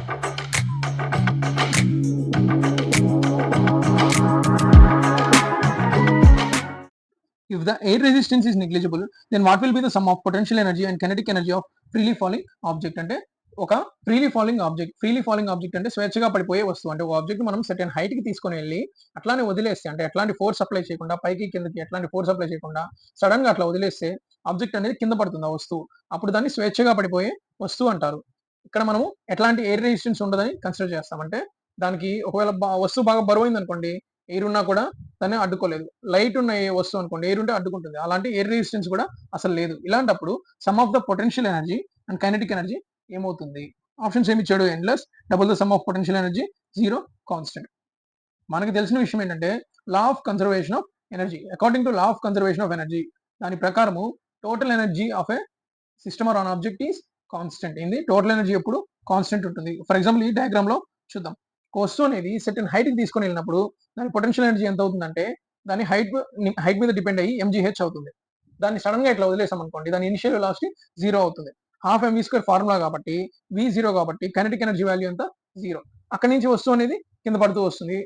If the air resistance is negligible, then what will be the sum of potential energy and kinetic energy of freely falling object? అంటే ఒక freely falling object అంటే స్వేచ్ఛగా పడిపోయే వస్తువు. అంటే ఒక object మనం సర్టెన్ హైట్ కి తీసుకొని వెళ్ళి అట్లానే వదిలేస్తే, అంటే ఎట్లాంటి ఫోర్స్ అప్లై చేయకుండా, పైకి కిందకి ఎట్లాంటి ఫోర్స్ అప్లై చేయకుండా సడన్ గా అట్లా వదిలేస్తే ఆబ్జెక్ట్ అనేది కింద పడుతుంది ఆ వస్తువు. అప్పుడు దాన్ని స్వేచ్ఛగా పడిపోయే వస్తువు అంటారు. ఇక్కడ మనము ఎట్లాంటి ఎయిర్ రెసిస్టెన్స్ ఉండదని కన్సిడర్ చేస్తాం. అంటే దానికి ఒకవేళ వస్తువు బాగా బరువైంది అనుకోండి, ఎయిర్ ఉన్నా కూడా దాన్ని అడ్డుకోలేదు. లైట్ ఉన్న ఏ వస్తువు అనుకోండి, ఎయిర్ ఉంటే అడ్డుకుంటుంది. అలాంటి ఎయిర్ రెసిస్టెన్స్ కూడా అసలు లేదు. ఇలాంటప్పుడు sum of the potential energy and kinetic energy ఏమవుతుంది? ఆప్షన్స్ ఏమి ఇచ్చాడు? Endless, double the sum of potential energy, zero, constant. మనకి తెలిసిన విషయం ఏంటంటే law of conservation of energy. According to law of conservation of energy, దాని ప్రకారము total energy of a system or an object is constant. ఇది total energy ఎప్పుడు constant ఉంటుంది. For example ఈ డయాగ్రామ్ లో చూద్దాం. వస్తువు అనేది సర్టెన్ హైట్ కి తీసుకొని వెళ్ళినప్పుడు దాని పొటెన్షియల్ ఎనర్జీ ఎంత అవుతుందంటే దాని హైట్ మీద డిపెండ్ అయ్యి ఎంజీహెచ్ అవుతుంది. దాన్ని సడన్ గా ఇట్లా వదిలేసాం అనుకోండి, దాని ఇనిషియల్ వెలాసిటీ జీరో అవుతుంది. హాఫ్ ఎంవీ స్క్వేర్ ఫార్ములా కాబట్టి వి జీరో కాబట్టి కైనెటిక్ ఎనర్జీ వాల్యూ ఎంత? జీరో. అక్కడి నుంచి వస్తువు అనేది కింద పడుతూ వస్తుంది.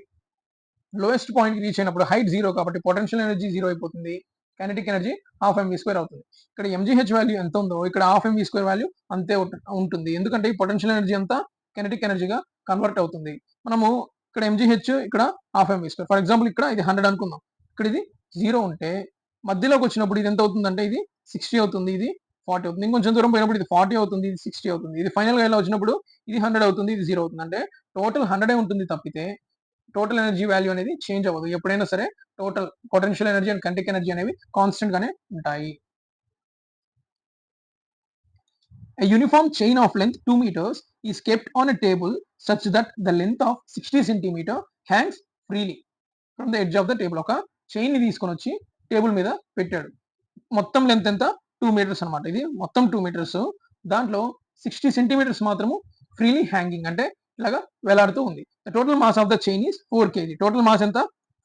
లోయెస్ట్ పాయింట్ రీచ్ అయినప్పుడు హైట్ జీరో కాబట్టి పొటెన్షియల్ ఎనర్జీ జీరో అయిపోతుంది. Kinetic energy half MV square అవుతుంది. ఇక్కడ ఎంజీహెచ్ వాల్యూ ఎంత ఉందో ఇక్కడ హాఫ్ ఎంవీ స్క్వేర్ వాల్యూ అంతే ఉంటుంది. ఎందుకంటే ఈ పొటెన్షియల్ ఎనర్జీ అంతా కైనెటిక్ ఎనర్జీగా కన్వర్ట్ అవుతుంది. మనము ఇక్కడ ఎంజీహెచ్, ఇక్కడ half MV square. For example ఇక్కడ ఇది 100 అనుకుందాం, ఇక్కడ ఇది జీరో ఉంటే మధ్యలోకి వచ్చినప్పుడు ఇది ఎంత అవుతుందంటే ఇది 60 అవుతుంది, ఇది 40 అవుతుంది. ఇంకొంచెం దూరం పోయినప్పుడు ఇది 40 అవుతుంది, ఇది 60 అవుతుంది. ఇది ఫైనల్ గా ఇలా వచ్చినప్పుడు ఇది 100 అవుతుంది, ఇది జీరో అవుతుంది. అంటే టోటల్ 100 ఉంటుంది తప్పితే టోటల్ ఎనర్జీ వాల్యూ అనేది చేంజ్ అవ్వదు. ఎప్పుడైనా సరే total potential energy and kinetic energy అనేవి కాన్స్టెంట్ గానే ఉంటాయి. A uniform chain of length 2 meters is kept on a table such that the length of 60 centimeter hangs freely from the edge of the table. ఒక chain ని తీసుకొని వచ్చి table మీద పెట్టాడు. మొత్తం లెంత్ ఎంత? 2 మీటర్స్ అనమాట. ఇది మొత్తం 2 మీటర్స్. దాంట్లో 60 సెంటీమీటర్స్ మాత్రము ఫ్రీలీ హ్యాంగింగ్, అంటే ఇలాగా వేలాడుతూ ఉంది. The total mass of the chain is 4 kg. Total mass ఎంత?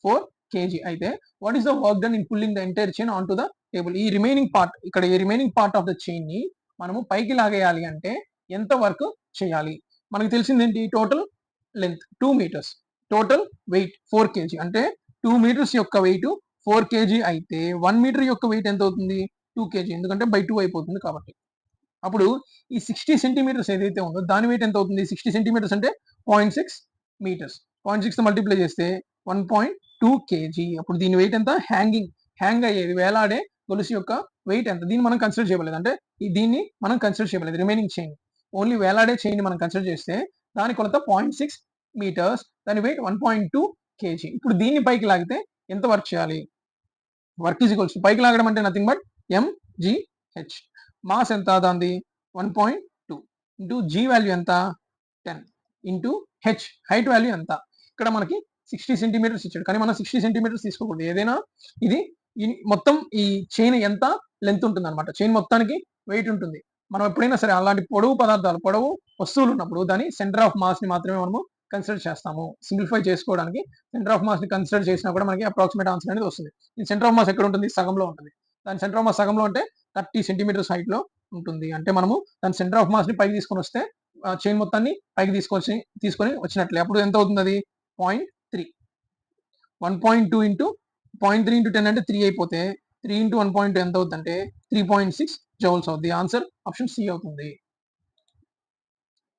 4 kg. అయితే what is the work done in pulling the entire chain on to the table? ఈ రిమైనింగ్ పార్ట్, ఇక్కడ ఈ remaining part of the chain ని మనము పైకి లాగేయాలి అంటే ఎంత వర్క్ చేయాలి? మనకి తెలిసింది ఏంటి? Total length 2 meters, total weight 4 kg. అంటే 2 మీటర్స్ యొక్క వెయిట్ 4 kg అయితే 1 మీటర్ యొక్క వెయిట్ ఎంత అవుతుంది? 2 kg. ఎందుకంటే బై 2 అయిపోతుంది కాబట్టి. అప్పుడు ఈ 60 సెంటీమీటర్స్ ఏదైతే ఉందో దాని వెయిట్ ఎంత అవుతుంది? 60 సెంటీమీటర్స్ అంటే 0.6 మీటర్స్. 0.6 తో మల్టిప్లై చేస్తే 1.2 kg. అప్పుడు దీని వెయిట్ ఎంత? హ్యాంగ్ అయ్యేది, వేలాడే గొలుసు యొక్క వెయిట్ ఎంత? దీన్ని మనం కన్సిడర్ చేయలేదు. అంటే దీన్ని మనం కన్సిడర్ చేయలేదు. రిమైనింగ్ చైన్, ఓన్లీ వేలాడే చైన్ ని మనం కన్సిడర్ చేస్తే దాని కొలత 0.6 మీటర్స్, దాని వెయిట్ 1.2 kg. ఇప్పుడు దీన్ని పైకి లాగితే ఎంత వర్క్ చేయాలి? వర్క్ ఈజ్ ఈక్వల్స్, పైకి లాగడం అంటే నథింగ్ బట్ ఎంజీహెచ్. మాస్ ఎంత దాంది? 1.2 ఇంటూ జీ వాల్యూ ఎంత? 10 ఇంటూ హెచ్ హైట్ వాల్యూ ఎంత? ఇక్కడ మనకి 60 సెంటీమీటర్స్ ఇచ్చాడు, కానీ మనం 60 సెంటీమీటర్స్ తీసుకోకూడదు. ఏదైనా ఇది మొత్తం ఈ చైన్ ఎంత లెంత్ ఉంటుంది అనమాట. చైన్ మొత్తానికి వెయిట్ ఉంటుంది. మనం ఎప్పుడైనా సరే అలాంటి పొడవు పదార్థాలు, పొడవు వస్తువులు ఉన్నప్పుడు దాని సెంటర్ ఆఫ్ మాస్ ని మాత్రమే మనము కన్సిడర్ చేస్తాము. సింప్లిఫై చేసుకోవడానికి సెంటర్ ఆఫ్ మాస్ ని కన్సిడర్ చేసినా కూడా మనకి అప్రాక్సిమేట్ ఆన్సర్ అనేది వస్తుంది. ఈ సెంటర్ ఆఫ్ మాస్ ఎక్కడ ఉంటుంది? సగంలో ఉంటుంది. దాని సెంటర్ ఆఫ్ మాస్ సగంలో అంటే 30 సెంటీమీటర్స్ హైట్ లో ఉంటుంది. అంటే మనము దాని సెంటర్ ఆఫ్ మాస్ ని పైకి తీసుకొని వస్తే చైన్ మొత్తాన్ని పైకి తీసుకొని వచ్చినట్లే. అప్పుడు ఎంత అవుతుంది? అది 0.3. 1.2 ఇంటూ 0.3 ఇంటూ 10 అంటే 3 అయిపోతే 3 ఇంటూ 1.2 ఎంత అవుతుంది అంటే 3.6 జౌల్స్ అవుతుంది. ఆన్సర్ ఆప్షన్ సి అవుతుంది.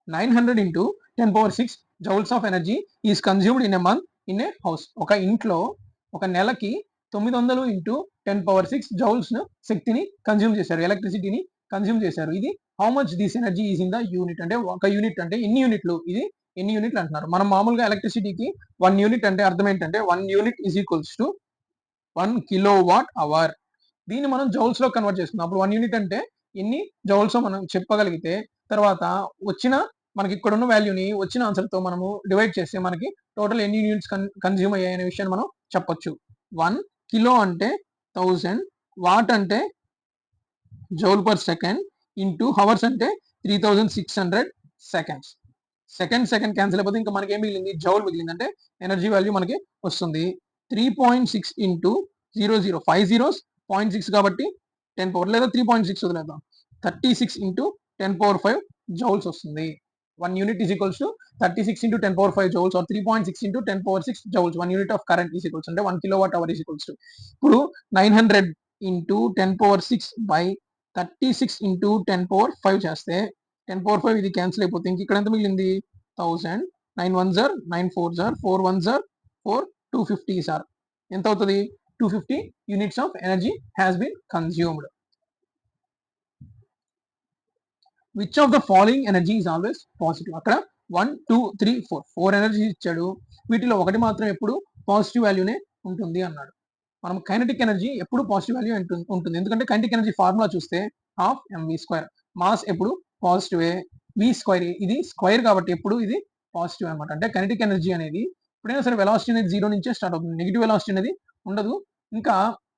900 into 10⁶ joules of energy is consumed in a month in a house. ఒక ఇంట్లో ఒక నెలకి 900 ఇంటూ 10⁶ జౌల్స్ శక్తిని కన్జ్యూమ్ చేశారు, ఎలక్ట్రిసిటీని కన్జ్యూమ్ చేశారు. ఇది how much this energy is in the unit. అంటే ఒక యూనిట్ అంటే ఎన్ని యూనిట్లు, ఇది ఎన్ని యూనిట్లు అంటున్నారు. మనం మామూలుగా ఎలక్ట్రిసిటీకి 1 యూనిట్ అంటే అర్థం ఏంటంటే 1 unit is equals to 1 kilowatt hour. దీన్ని మనం జౌల్స్ లో కన్వర్ట్ చేసుకుందాం. అప్పుడు 1 యూనిట్ అంటే ఎన్ని జౌల్స్ మనం చెప్పగలిగితే తర్వాత వచ్చిన మనకి ఇక్కడ ఉన్న వాల్యూని వచ్చిన ఆన్సర్ తో మనము డివైడ్ చేస్తే మనకి టోటల్ ఎన్ని యూనిట్స్ కన్జ్యూమ్ అయ్యాయి అనే విషయాన్ని మనం చెప్పొచ్చు. 1 కిలో అంటే 1000, వాట్ అంటే joule per second, into hours అంటే 3600 సెకండ్స్. సెకండ్ క్యాన్సిల్ అయిపోతే ఇంకా మనకి ఏం మిగిలింది? జౌల్ మిగిలింది. అంటే ఎనర్జీ వాల్యూ మనకి వస్తుంది 3.6 ఇంటూ 00 5 zeros 0.6 కాబట్టి 10 పవర్, లేదా 3.6 వదిలేద్దాం, 36 ఇంటూ 10⁵ జౌల్స్ వస్తుంది. 1 unit is equals to 36 into 10 power 5 joules or 3.6 into 10 power 6 joules. 1 unit of current is equals to 1 kilowatt hour is equals to. ఇప్పుడు 900 into 10 power 6 by 36 into 10 power 5 చేస్తే 10 power 5 ఇది cancel అయిపోతుంది. ఇంక ఇక్కడ ఎంత మిగిలింది 1000. 9 1 జర్ 9 4 జర్ 4 1 జర్ 4 250 sir ఎంత అవుతుంది 250 units of energy has been consumed. Which of the following energy is always positive. అక్కడ 1 2 3 4 ఎనర్జీ ఇచ్చాడు, వీటిలో ఒకటి మాత్రం ఎప్పుడు పాజిటివ్ వాల్యూనే ఉంటుంది అన్నాడు. మనం కైనటిక్ ఎనర్జీ ఎప్పుడు పాజిటివ్ వాల్యూ ఉంటుంది, ఎందుకంటే కైనటిక్ ఎనర్జీ ఫార్ములా చూస్తే హాఫ్ ఎంవి స్క్వేర్. మాస్ ఎప్పుడు పాజిటివే, వి స్క్వేర్ ఇది స్క్వేర్ కాబట్టి ఎప్పుడు ఇది పాజిటివ్ అనమాట. అంటే కైనటిక్ ఎనర్జీ అనేది ఎప్పుడైనా సరే వెలాసిటీ అనేది జీరో నుంచే స్టార్ట్ అవుతుంది, నెగిటివ్ వెలాసిటీ అనేది ఉండదు. ఇంకా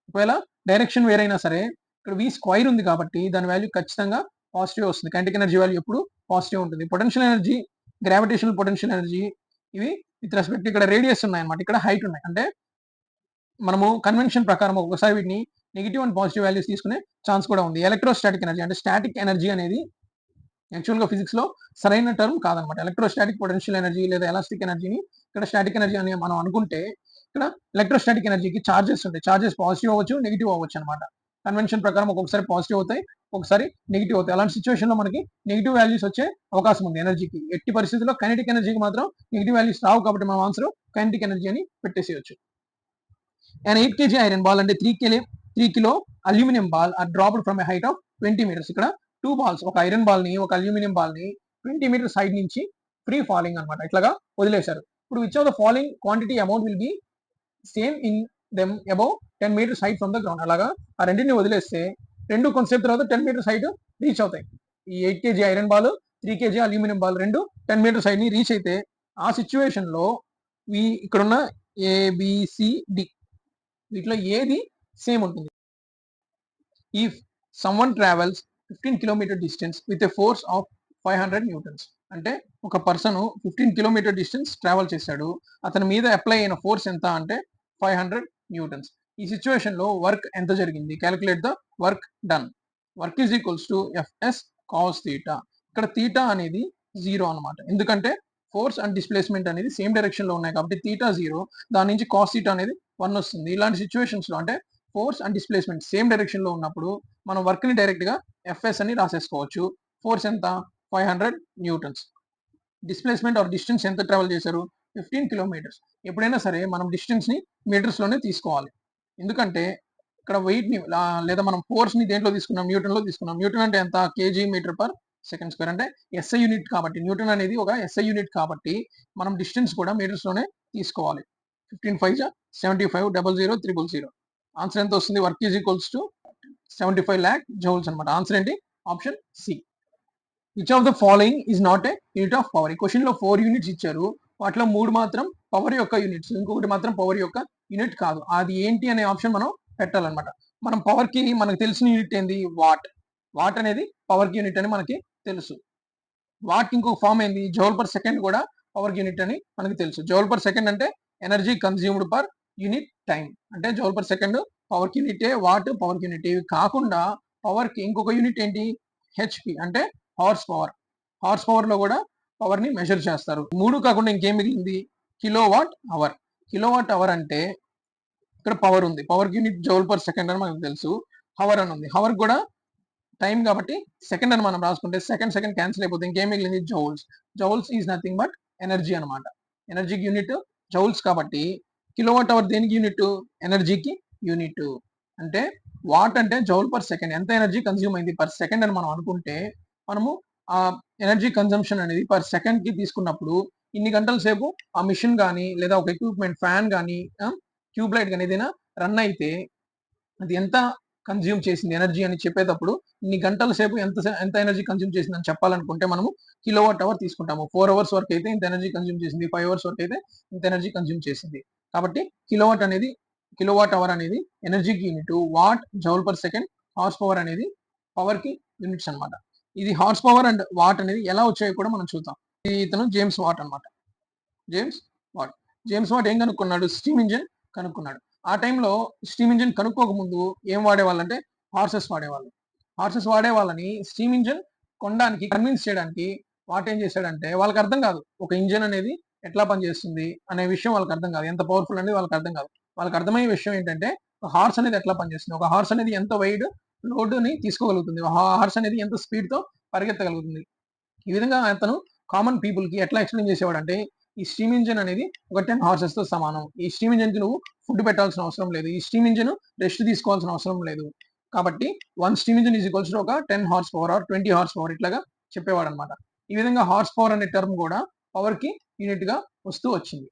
ఒకవేళ డైరెక్షన్ వేరైనా సరే ఇక్కడ వి స్క్వేర్ ఉంది కాబట్టి దాని వాల్యూ ఖచ్చితంగా పాజిటివ్ వస్తుంది. కైనటిక్ ఎనర్జీ వాల్యూ ఎప్పుడు పాజిటివ్ ఉంటుంది. Potential energy, gravitational potential energy ఇవి విత్ రెస్పెక్ట్ ఇక్కడ రేడియస్ ఉన్నాయి అనమాట, ఇక్కడ హైట్ ఉన్నాయి. అంటే మనము కన్వెన్షన్ ప్రకారం ఒకసారి వీటిని నెగిటివ్ అండ్ పాజిటివ్ వాల్యూస్ తీసుకునే ఛాన్స్ కూడా ఉంది. ఎలక్ట్రోస్టాటిక్ ఎనర్జీ అంటే స్టాటిక్ ఎనర్జీ అనేది యాక్చువల్గా ఫిజిక్స్ లో సరైన టర్మ్ కాదనమాట. ఎలక్ట్రోస్టాటిక్ పొటెన్షియల్ ఎనర్జీ లేదా ఎలాస్టిక్ ఎనర్జీని ఇక్కడ స్టాటిక్ ఎనర్జీ అని మనం అనుకుంటే, ఇక్కడ ఎలక్ట్రోస్టాటిక్ ఎనర్జీకి చార్జెస్ ఉంటాయి. చార్జెస్ పాజిటివ్ అవ్వచ్చు, నెగిటివ్ అవ్వచ్చు అనమాట. కన్వెన్షన్ ప్రకారం ఒక్కొక్కసారి పాజిటివ్ అవుతాయి, ఒకసారి నెగిటివ్ అవుతాయి. అలాంటి సిచ్యువేషన్ లో మనకి నెగిటివ్ వాల్యూస్ వచ్చే అవకాశం ఉంది ఎనర్జీకి. ఎట్టి పరిస్థితుల్లో కైనటిక్ ఎనర్జీకి మాత్రం నెగిటివ్ వాల్యూస్ రావు కాబట్టి మనం ఆన్సర్ కైనటిక్ ఎనర్జీ అని పెట్టేసేయచ్చు. An 8 kg iron ball and a 3 kilo aluminum ball are dropped from a height of 20 meters. ఇక్కడ 2 balls, ఒక ఐరన్ బాల్ ని ఒక అల్యూమినియం బాల్ ని 20 meters హైట్ నుంచి ఫ్రీ ఫాలింగ్ అనమాట ఇట్లాగా వదిలేశారు. ఇప్పుడు which of the following quantity amount will be same in them above 10 meters height from the ground. అలాగా ఆ రెండింటిని వదిలేస్తే రెండు కొంతసేపు తర్వాత 10 meters హైట్ రీచ్ అవుతాయి. ఈ 8 kg iron ball 3 kg aluminium ball రెండు 10 meters హైట్ ని రీచ్ అయితే ఆ సిచ్యువేషన్ లో ఇక్కడున్న ఏబిసిడి వీటిలో ఏది సేమ్ ఉంటుంది. If someone travels 15 kilometer distance with a force of 500 newtons. అంటే ఒక పర్సన్ 15 కిలోమీటర్ డిస్టెన్స్ ట్రావెల్ చేశాడు, అతని మీద అప్లై అయిన ఫోర్స్ ఎంత అంటే 500 న్యూటన్స్. ఈ సిచ్యువేషన్ లో వర్క్ ఎంత జరిగింది, calculate the work done. Work is equals to F S cos theta. ఇక్కడ థీటా అనేది జీరో అనమాట, ఎందుకంటే ఫోర్స్ అండ్ డిస్ప్లేస్మెంట్ అనేది సేమ్ డైరెక్షన్ లో ఉన్నాయి కాబట్టి థీటా జీరో, దాని నుంచి కాస్ థీటా అనేది 1 వస్తుంది. ఇలాంటి సిచ్యువేషన్స్ లో అంటే force and displacement same direction లో ఉన్నప్పుడు మనం వర్క్ ని డైరెక్ట్ గా ఎఫ్ఎస్ అని రాసేసుకోవచ్చు. ఫోర్స్ ఎంత 500 న్యూటన్స్, డిస్ప్లేస్మెంట్ ఆర్ డిస్టెన్స్ ఎంత ట్రావెల్ చేశారు 15 కిలోమీటర్స్. ఎప్పుడైనా సరే మనం డిస్టెన్స్ ని మీటర్స్ లోనే తీసుకోవాలి, ఎందుకంటే ఇక్కడ వెయిట్ ని లేదా మనం ఫోర్స్ ని దేంట్లో తీసుకున్నాం, న్యూటన్ లో తీసుకున్నాం. న్యూటన్ అంటే ఎంత KG meter per second square, అంటే ఎస్ఐ యూనిట్ కాబట్టి న్యూటన్ అనేది ఒక ఎస్ఐ యూనిట్ కాబట్టి మనం డిస్టెన్స్ కూడా మీటర్స్ లోనే తీసుకోవాలి. 15 5 75 00 000. ఆన్సర్ ఎంత వస్తుంది, work is equals to 75 lakh joules అనమాట. ఆన్సర్ ఏంటి, option C. Which of the following is not a unit of power. ఈ క్వశ్చన్ లో 4 యూనిట్స్ ఇచ్చారు, వాటిలో 3 మాత్రం పవర్ యొక్క యూనిట్స్, ఇంకొకటి మాత్రం పవర్ యొక్క యూనిట్ కాదు. అది ఏంటి అనే ఆప్షన్ మనం పెట్టాలన్నమాట. మనం పవర్ కి మనకు తెలిసిన యూనిట్ ఏంది, వాట్. వాట్ అనేది పవర్ కి యూనిట్ అని మనకి తెలుసు. వాట్ ఇంకొక ఫామ్ ఏంది, జౌల్ పర్ సెకండ్ కూడా పవర్ యూనిట్ అని మనకి తెలుసు. జౌల్ పర్ సెకండ్ అంటే energy consumed per unit time, అంటే జౌల్ పర్ సెకండ్ పవర్ యూనిటే, వాట్ పవర్ యూనిట్. ఇవి కాకుండా పవర్ కి ఇంకొక యూనిట్ ఏంటి, హెచ్పి అంటే హార్స్ పవర్. హార్స్ పవర్ లో కూడా పవర్ ని మెజర్ చేస్తారు. 3 కాకుండా ఇంకేం మిగిలింది, kilo watt hour. Kilo watt hour అంటే ఇక్కడ పవర్ ఉంది, power unit joule per second అని మనకు తెలుసు. హవర్ అని ఉంది, హవర్ కూడా టైం కాబట్టి సెకండ్ అని మనం రాసుకుంటే సెకండ్ సెకండ్ క్యాన్సిల్ అయిపోతే ఇంకేం మిగిలింది, joules. Joules is nothing but energy అనమాట. ఎనర్జీకి యూనిట్ జౌల్స్ కాబట్టి కిలోవాట్ అవర్ దేనికి యూనిట్, ఎనర్జీకి యూనిట్. అంటే వాట్ అంటే జౌల్ పర్ సెకండ్, ఎంత ఎనర్జీ కన్స్యూమ్ అయింది పర్ సెకండ్ అని మనం అనుకుంటే, మనము ఆ ఎనర్జీ కన్సంప్షన్ అనేది పర్ సెకండ్ కి తీసుకున్నప్పుడు ఇన్ని గంటల సేపు ఆ మిషన్ కానీ లేదా ఒక ఎక్విప్మెంట్ ఫ్యాన్ కానీ ట్యూబ్ లైట్ కానీ ఏదైనా రన్ అయితే అది ఎంత కన్జ్యూమ్ చేసింది ఎనర్జీ అని చెప్పేటప్పుడు ఇన్ని గంటల సేపు ఎంత ఎనర్జీ కన్జ్యూమ్ చేసింది అని చెప్పాలనుకుంటే మనము కిలోవాట్ అవర్ తీసుకుంటాము. 4 hours వరకు అయితే ఇంత ఎనర్జీ కన్జ్యూమ్ చేసింది, 5 hours వరకు అయితే ఇంత ఎనర్జీ కన్జ్యూమ్ చేసింది. కాబట్టి కిలోవాట్ అవర్ అనేది ఎనర్జీకి unit, watt joule per second, horse power అనేది పవర్ కి యూనిట్స్ అనమాట. ఇది హార్స్ పవర్ అండ్ వాట్ అనేది ఎలా వచ్చాయో కూడా మనం చూద్దాం. ఇతను జేమ్స్ వాట్ అనమాట. జేమ్స్ వాట్ ఏం కనుక్కున్నాడు, స్టీమ్ ఇంజిన్ కనుక్కున్నాడు. ఆ టైంలో స్టీమ్ ఇంజిన్ కనుక్కోక ముందు ఏం వాడేవాళ్ళంటే హార్సెస్ వాడేవాళ్ళు. హార్సెస్ వాడే వాళ్ళని స్టీమ్ ఇంజిన్ కొనడానికి కన్విన్స్ చేయడానికి వాట్ ఏం చేశాడంటే వాళ్ళకి అర్థం కాదు. ఒక ఇంజిన్ అనేది ఎట్లా పనిచేస్తుంది అనే విషయం వాళ్ళకి అర్థం కాదు. ఎంత పవర్‌ఫుల్ అనేది వాళ్ళకి అర్థం కాదు. వాళ్ళకి అర్థమయ్యే విషయం ఏంటంటే ఒక హార్స్ అనేది ఎట్లా పనిచేస్తుంది. ఒక హార్స్ అనేది ఎంత వెయిట్ లోడ్‌ని తీసుకోగలుగుతుంది. హార్స్ అనేది ఎంత స్పీడ్‌తో పరిగెత్తగలుగుతుంది. ఈ విధంగా అతను కామన్ పీపుల్‌కి ఎట్లా ఎక్స్‌ప్లెయిన్ చేసేవాడంటే, ఈ స్టీమ్ ఇంజిన్ అనేది ఒక 10 హార్సెస్‌తో సమానం. ఈ స్టీమ్ ఇంజిన్‌కి నువ్వు ఫుడ్ పెట్టాల్సిన అవసరం లేదు. ఈ స్టీమ్ ఇంజిన్ రెస్ట్ తీసుకోవాల్సిన అవసరం లేదు. కాబట్టి 1 steam engine is equals to ఒక 10 horse power or 20 horse power ఇట్లాగా చెప్పేవాడన్నమాట. ఈ విధంగా హార్స్ పవర్ అనే టర్మ్ కూడా పవర్‌కి యూనిట్‌గా వస్తూ వచ్చింది.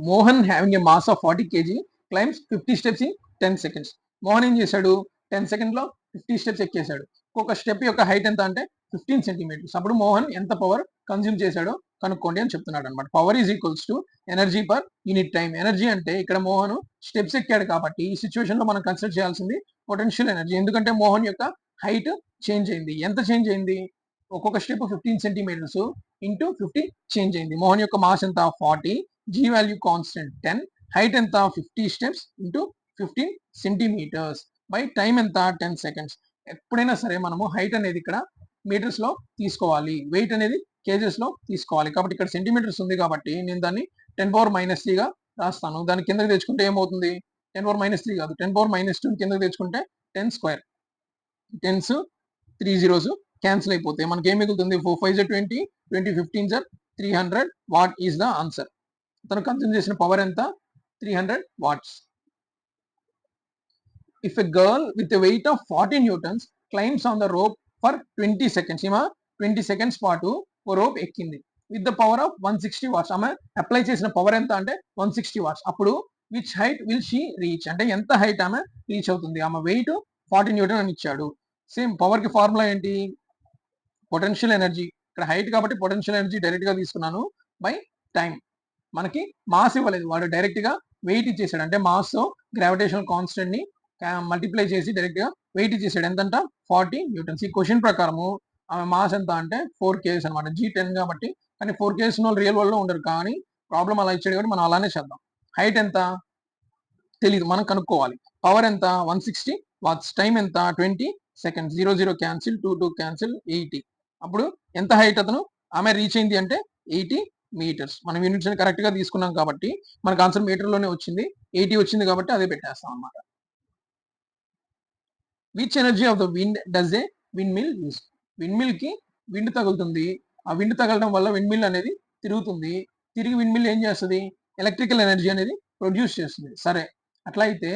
Mohan having a mass of 40 KG climbs 50 steps in 10 seconds. Mohan ఏం చేశాడు? 10 సెకండ్‌లో 50 స్టెప్స్ ఎక్కేసాడు. ఒక్కొక్క స్టెప్ యొక్క హైట్ ఎంత అంటే 15 సెంటీమీటర్స్. అప్పుడు మోహన్ ఎంత పవర్ కన్జ్యూమ్ చేశాడో కనుక్కోండి అని చెప్తున్నాడు అనమాట. Power is equals to energy per unit time. Energy అంటే ఇక్కడ మోహన్ స్టెప్స్ ఎక్కాడు కాబట్టి ఈ సిచ్యువేషన్ లో మనం కన్సిడర్ చేయాల్సింది పొటెన్షియల్ ఎనర్జీ. ఎందుకంటే మోహన్ యొక్క హైట్ చేంజ్ అయింది. ఎంత చేంజ్ అయింది? ఒక్కొక్క స్టెప్ 15 సెంటీమీటర్స్ ఇంటూ 50 చేంజ్ అయింది. మోహన్ యొక్క మాస్ ఎంత? 40, జీ వాల్యూ కాన్స్టెంట్ 10, హైట్ ఎంత? 50 steps into 15 centimeters by time ఎంత? 10 సెకండ్స్. ఎప్పుడైనా సరే మనము హైట్ అనేది ఇక్కడ మీటర్స్ లో తీసుకోవాలి, వెయిట్ అనేది కేజెస్ లో తీసుకోవాలి. కాబట్టి ఇక్కడ సెంటీమీటర్స్ ఉంది కాబట్టి నేను దాన్ని 10⁻³ గా రాస్తాను. దాన్ని కిందకి తెచ్చుకుంటే ఏమవుతుంది? 10⁻³ కాదు, 10⁻² కిందకి తెచ్చుకుంటే 10 స్క్వేర్. 10s 3 zeros క్యాన్సిల్ అయిపోతాయి. మనకి ఏం మిగులుతుంది? 4 5 20, 20 15 300 వాట్ ఈస్ ద ఆన్సర్. తను కన్జ్యూమ్ చేసిన పవర్ ఎంత? 300 watts. If a girl with a weight of 40 newtons climbs on the rope for 20 seconds. ఈమె 20 సెకండ్స్ పాటు ఓ రోప్ ఎక్కింది with the power of 160 watts. ఆమె అప్లై చేసిన పవర్ ఎంత అంటే 160 వాట్స్. అప్పుడు which height will she reach అంటే ఎంత హైట్ ఆమె రీచ్ అవుతుంది? ఆమె వెయిట్ 40 న్యూటన్ అని ఇచ్చాడు. సేమ్ పవర్ కి ఫార్ములా ఏంటి? Potential energy. ఇక్కడ హైట్ కాబట్టి పొటెన్షియల్ ఎనర్జీ డైరెక్ట్ గా తీసుకున్నాను బై టైం. మనకి మాస్ ఇవ్వలేదు, వాడు డైరెక్ట్ గా వెయిట్ ఇచ్చేసాడు. అంటే మాస్ గ్రావిటేషనల్ కాన్స్టెంట్ ని మల్టిప్లై చేసి డైరెక్ట్ గా వెయిట్ ఇచ్చేసాడు. ఎంతంట? 40 న్యూటన్స్. ఈ క్వశ్చన్ ప్రకారము ఆమె మాస్ ఎంత అంటే 4 kgs అనమాట. G10 కాబట్టి. కానీ 4 kgs ఉన్న వాళ్ళు రియల్ వరల్డ్ లో ఉండరు, కానీ ప్రాబ్లం అలా ఇచ్చాడు కాబట్టి మనం అలానే చేద్దాం. హైట్ ఎంత తెలీదు, మనం కనుక్కోవాలి. పవర్ ఎంత? 160 వాట్స్. టైం ఎంత? 20 సెకండ్స్. 0 0 cancel, 2 2 cancel, 80. అప్పుడు ఎంత హైట్ అతను ఆమె రీచ్ అయింది అంటే 80 మీటర్స్. మనం యూనిట్స్ కరెక్ట్ గా తీసుకున్నాం కాబట్టి మనకు ఆన్సర్ మీటర్ లోనే వచ్చింది. 80 వచ్చింది కాబట్టి అదే పెట్టేస్తాం అనమాట. Which energy of the wind does a windmill use? Windmill కి విండ్ తగులుతుంది. ఆ విండ్ తగలడం వల్ల విండ్ మిల్ అనేది తిరుగుతుంది. తిరిగి విండ్ మిల్ ఏం చేస్తుంది? ఎలక్ట్రికల్ ఎనర్జీ అనేది ప్రొడ్యూస్ చేస్తుంది. సరే, అట్లా అయితే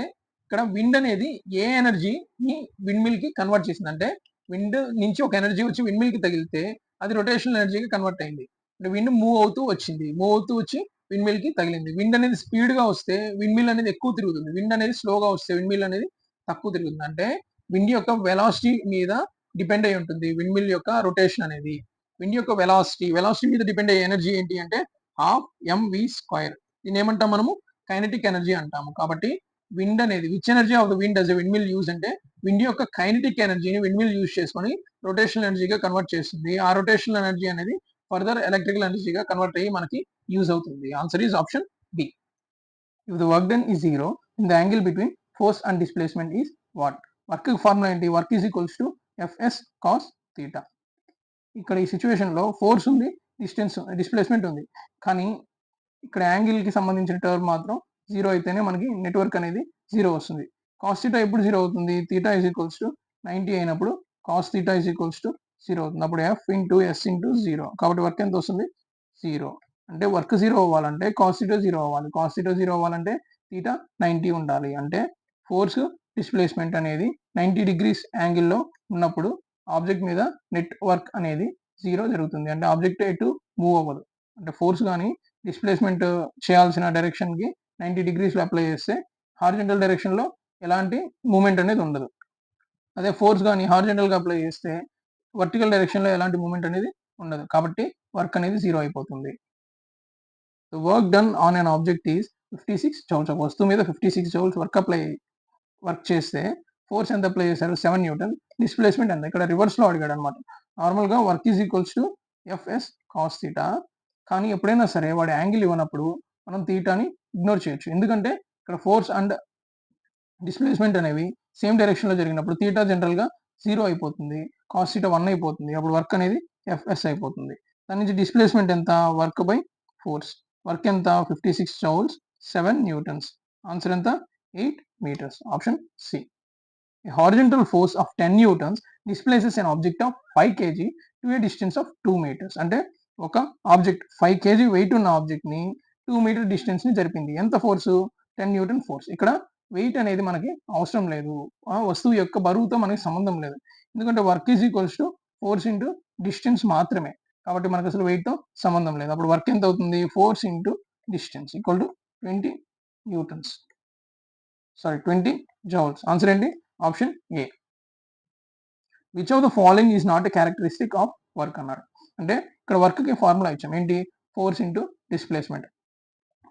ఇక్కడ విండ్ అనేది ఏ ఎనర్జీని విండ్ మిల్ కి కన్వర్ట్ చేసింది అంటే, విండ్ నుంచి ఒక ఎనర్జీ వచ్చి విండ్ మిల్ కి తగిలితే అది రొటేషనల్ ఎనర్జీకి కన్వర్ట్ అయింది. అంటే విండ్ మూవ్ అవుతూ వచ్చింది, మూవ్ అవుతూ వచ్చి విండ్ మిల్ కి తగిలింది. విండ్ అనేది స్పీడ్ గా వస్తే విండ్ మిల్ అనేది ఎక్కువ తిరుగుతుంది. విండ్ అనేది స్లోగా వస్తే విండ్ మిల్ అనేది తక్కువ తిరుగుతుంది. అంటే విండ్ యొక్క వెలాసిటీ మీద డిపెండ్ అయి ఉంటుంది విండ్ మిల్ యొక్క రొటేషన్ అనేది. విండ్ యొక్క వెలాసిటీ మీద డిపెండ్ అయ్యే ఎనర్జీ ఏంటి అంటే హాఫ్ mv². దీన్ని ఏమంటాం మనము? కైనెటిక్ ఎనర్జీ అంటాము. కాబట్టి విండ్ అనేది which energy of the wind does windmill use అంటే విండ్ యొక్క కైనెటిక్ ఎనర్జీని విండ్ మిల్ యూజ్ చేసుకొని రొటేషనల్ ఎనర్జీగా కన్వర్ట్ చేస్తుంది. ఆ రొటేషనల్ ఎనర్జీ అనేది ఫర్దర్ ఎలక్ట్రికల్ ఎనర్జీగా కన్వర్ట్ అయ్యి మనకి యూజ్ అవుతుంది. Answer is option B. If the work done is zero the angle between force and displacement is what? Work formula ఏంటి? Work is equals to F S cos theta. ఇక్కడ ఈ situation లో force ఉంది, displacement ఉంది, కానీ ఇక్కడ angle కి సంబంధించిన టర్మ్ మాత్రం జీరో అయితేనే మనకి నెట్వర్క్ అనేది జీరో వస్తుంది. కాస్ థీటా ఎప్పుడు జీరో అవుతుంది? థీటా ఈజ్ ఈక్వల్స్ టు 90 అయినప్పుడు cos theta is equals to zero అవుతుంది. అప్పుడు F into S into zero. కాబట్టి వర్క్ ఎంత వస్తుంది? జీరో. అంటే వర్క్ జీరో అవ్వాలంటే కాస్ థీటా జీరో అవ్వాలి. కాస్ థీటా జీరో అవ్వాలంటే థీటా 90 ఉండాలి. అంటే ఫోర్స్ డిస్ప్లేస్మెంట్ అనేది 90 డిగ్రీస్ యాంగిల్లో ఉన్నప్పుడు ఆబ్జెక్ట్ మీద నెట్ వర్క్ అనేది జీరో జరుగుతుంది. అంటే ఆబ్జెక్ట్ ఎటు మూవ్ అవ్వదు. అంటే ఫోర్స్ కానీ డిస్ప్లేస్మెంట్ చేయాల్సిన డైరెక్షన్ కి 90 డిగ్రీస్ లో అప్లై చేస్తే హారిజంటల్ డైరెక్షన్ లో ఎలాంటి మూమెంట్ అనేది ఉండదు. అదే ఫోర్స్ కానీ హారిజంటల్ గా అప్లై చేస్తే వర్టికల్ డైరెక్షన్ లో ఎలాంటి మూమెంట్ అనేది ఉండదు. కాబట్టి వర్క్ అనేది జీరో అయిపోతుంది. Work done on an object is 56 joules. ఒక వస్తువు మీద 56 జౌల్స్ వర్క్ చేస్తే ఫోర్స్ ఎంత అప్లై చేశారు? 7 న్యూటన్. డిస్ప్లేస్మెంట్ ఎంత? ఇక్కడ రివర్స్ లో అడిగాడు అనమాట. నార్మల్ గా work is equals to F S cos theta. కానీ ఎప్పుడైనా సరే వాడు యాంగిల్ ఇవ్వనప్పుడు మనం థీటాని ఇగ్నోర్ చేయొచ్చు. ఎందుకంటే ఇక్కడ ఫోర్స్ అండ్ డిస్ప్లేస్మెంట్ అనేవి సేమ్ డైరెక్షన్ లో జరిగినప్పుడు థీటా జనరల్ గా జీరో అయిపోతుంది. కాస్ θ 1 అయిపోతుంది. అప్పుడు వర్క్ అనేది ఎఫ్ఎస్ అయిపోతుంది. దాని నుంచి డిస్ప్లేస్మెంట్ ఎంత? Work by force. వర్క్ ఎంత? 56 జౌల్స్, 7 న్యూటన్స్. ఆన్సర్ ఎంత? 8 meters. Option C. A horizontal force of 10 newtons displaces an object of 5 kg to a distance of 2 meters. అంటే ఒక ఆబ్జెక్ట్ 5 kg వెయిట్ ఉన్న ఆబ్జెక్ట్ ని 2 మీటర్ డిస్టెన్స్ ని జరిపింది. ఎంత force? 10 Newton force. ఇక్కడ వెయిట్ అనేది మనకి అవసరం లేదు. వస్తువు యొక్క బరువుతో మనకి సంబంధం లేదు. ఎందుకంటే work is equals to force into distance మాత్రమే. కాబట్టి మనకు అసలు వెయిట్ తో సంబంధం లేదు. అప్పుడు వర్క్ ఎంత అవుతుంది? Force into distance equal to 20 newtons. Sorry 20 joules. Answer ఏంటి? Option A. Which of the following is not a characteristic of work అన్నారు. అంటే ఇక్కడ వర్క్ కి ఫార్ములా ఇచ్చాం. ఏంటి? Force into displacement.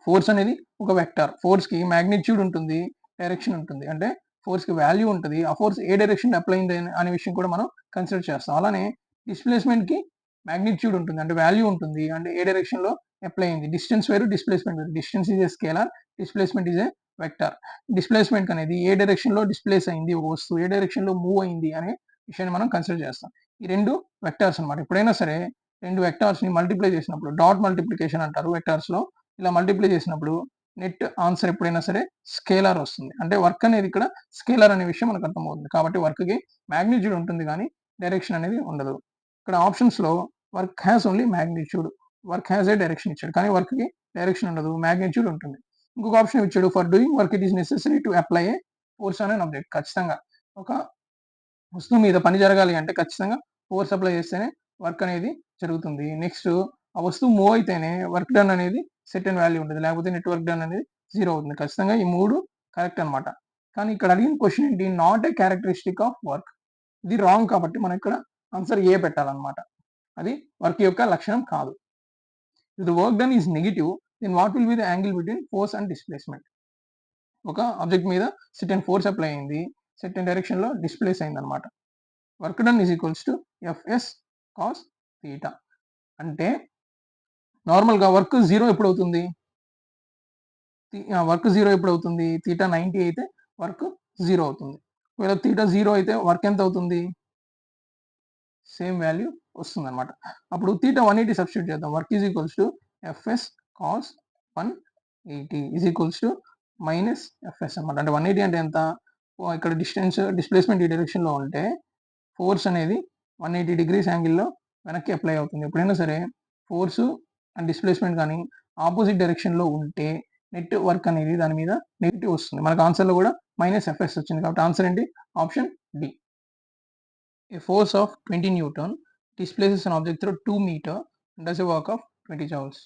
ఫోర్స్ అనేది ఒక వెక్టర్. ఫోర్స్ కి మ్యాగ్నిట్యూడ్ ఉంటుంది, డైరెక్షన్ ఉంటుంది. అంటే ఫోర్స్ కి వాల్యూ ఉంటుంది. ఆ ఫోర్స్ ఏ డైరెక్షన్ అప్లై అయింది అనే విషయం కూడా మనం కన్సిడర్ చేస్తాం. అలానే డిస్ప్లేస్మెంట్ కి మ్యాగ్నిట్యూడ్ ఉంటుంది, అంటే వాల్యూ ఉంటుంది, అంటే ఏ డైరెక్షన్ లో అప్లై అయింది. డిస్టెన్స్ వేరు, డిస్ప్లేస్మెంట్ వేరు. Distance is a scalar, displacement is a vector. Displacement అనేది ఏ డైరెక్షన్ లో డిస్ప్లేస్ అయింది ఒక వస్తువు, ఏ డైరెక్షన్ లో మూవ్ అయింది అనే విషయాన్ని మనం కన్సిడర్ చేస్తాం. ఈ రెండు వెక్టార్స్ అనమాట. ఎప్పుడైనా సరే రెండు వెక్టార్స్ ని మల్టిప్లై చేసినప్పుడు, డాట్ మల్టిప్లికేషన్ అంటారు వెక్టార్స్ లో, ఇలా మల్టిప్లై చేసినప్పుడు నెట్ ఆన్సర్ ఎప్పుడైనా సరే స్కేలార్ వస్తుంది. అంటే వర్క్ అనేది ఇక్కడ స్కేలార్ అనే విషయం మనకు అర్థమవుతుంది. కాబట్టి వర్క్ కి మ్యాగ్నిట్యూడ్ ఉంటుంది కానీ డైరెక్షన్ అనేది ఉండదు. ఇక్కడ ఆప్షన్స్ లో work has only magnitude, work has a direction ఇచ్చాడు, కానీ వర్క్ కి డైరెక్షన్ ఉండదు, మ్యాగ్నిట్యూడ్ ఉంటుంది. ఇంకొక ఆప్షన్ ఇచ్చాడు, for doing work it is necessary to apply A force on an object. ఖచ్చితంగా ఒక వస్తువు మీద పని జరగాలి అంటే ఖచ్చితంగా ఫోర్స్ అప్లై చేస్తేనే వర్క్ అనేది జరుగుతుంది. నెక్స్ట్ ఆ వస్తువు మూవ్ అయితేనే వర్క్ డన్ అనేది సెటన్ వాల్యూ ఉంటుంది, లేకపోతే నెట్వర్క్ డన్ అనేది 0 అవుతుంది. ఖచ్చితంగా ఈ మూడు కరెక్ట్ అనమాట. కానీ ఇక్కడ అడిగిన క్వశ్చన్ ఏంటి? Not a characteristic of work. ఇది రాంగ్ కాబట్టి మనం ఇక్కడ ఆన్సర్ ఏ పెట్టాలన్నమాట. అది వర్క్ యొక్క లక్షణం కాదు. If the work done is negative, then what will be the angle between force and displacement? ఒక ఆబ్జెక్ట్ మీద సెటన్ ఫోర్స్ అప్లై అయింది, సెటన్ డైరెక్షన్ లో డిస్ప్లేస్ అయింది అనమాట. Work done is equals to F S cos theta. అంటే నార్మల్ గా వర్క్ 0 ఎప్పుడు అవుతుంది? వర్క్ 0 ఎప్పుడు అవుతుంది? థీటా 90 అయితే వర్క్ 0 అవుతుంది. ఒకవేళ థీటా 0 అయితే వర్క్ ఎంత అవుతుంది? సేమ్ వాల్యూ వస్తుంది అనమాట. అప్పుడు థీటా 180 సబ్స్టిట్యూట్ చేద్దాం. Work is equals to F S cos 180 is equals to minus FS అనమాట. అంటే 180 అంటే ఎంత? ఇక్కడ డిస్ప్లేస్మెంట్ ఈ డైరెక్షన్ లో ఉంటే ఫోర్స్ అనేది 180 డిగ్రీస్ యాంగిల్లో వెనక్కి అప్లై అవుతుంది. ఎప్పుడైనా సరే ఫోర్స్ అండ్ డిస్ప్లేస్మెంట్ కానీ ఆపోజిట్ డైరెక్షన్ లో ఉంటే నెట్ వర్క్ అనేది దాని మీద నెగిటివ్ వస్తుంది. మనకు ఆన్సర్ లో కూడా మైనస్ ఎఫ్ఎస్ వచ్చింది. కాబట్టి ఆన్సర్ ఏంటి? Option D. A force of 20 Newton displaces an object through 2 meter and does a work of 20 joules.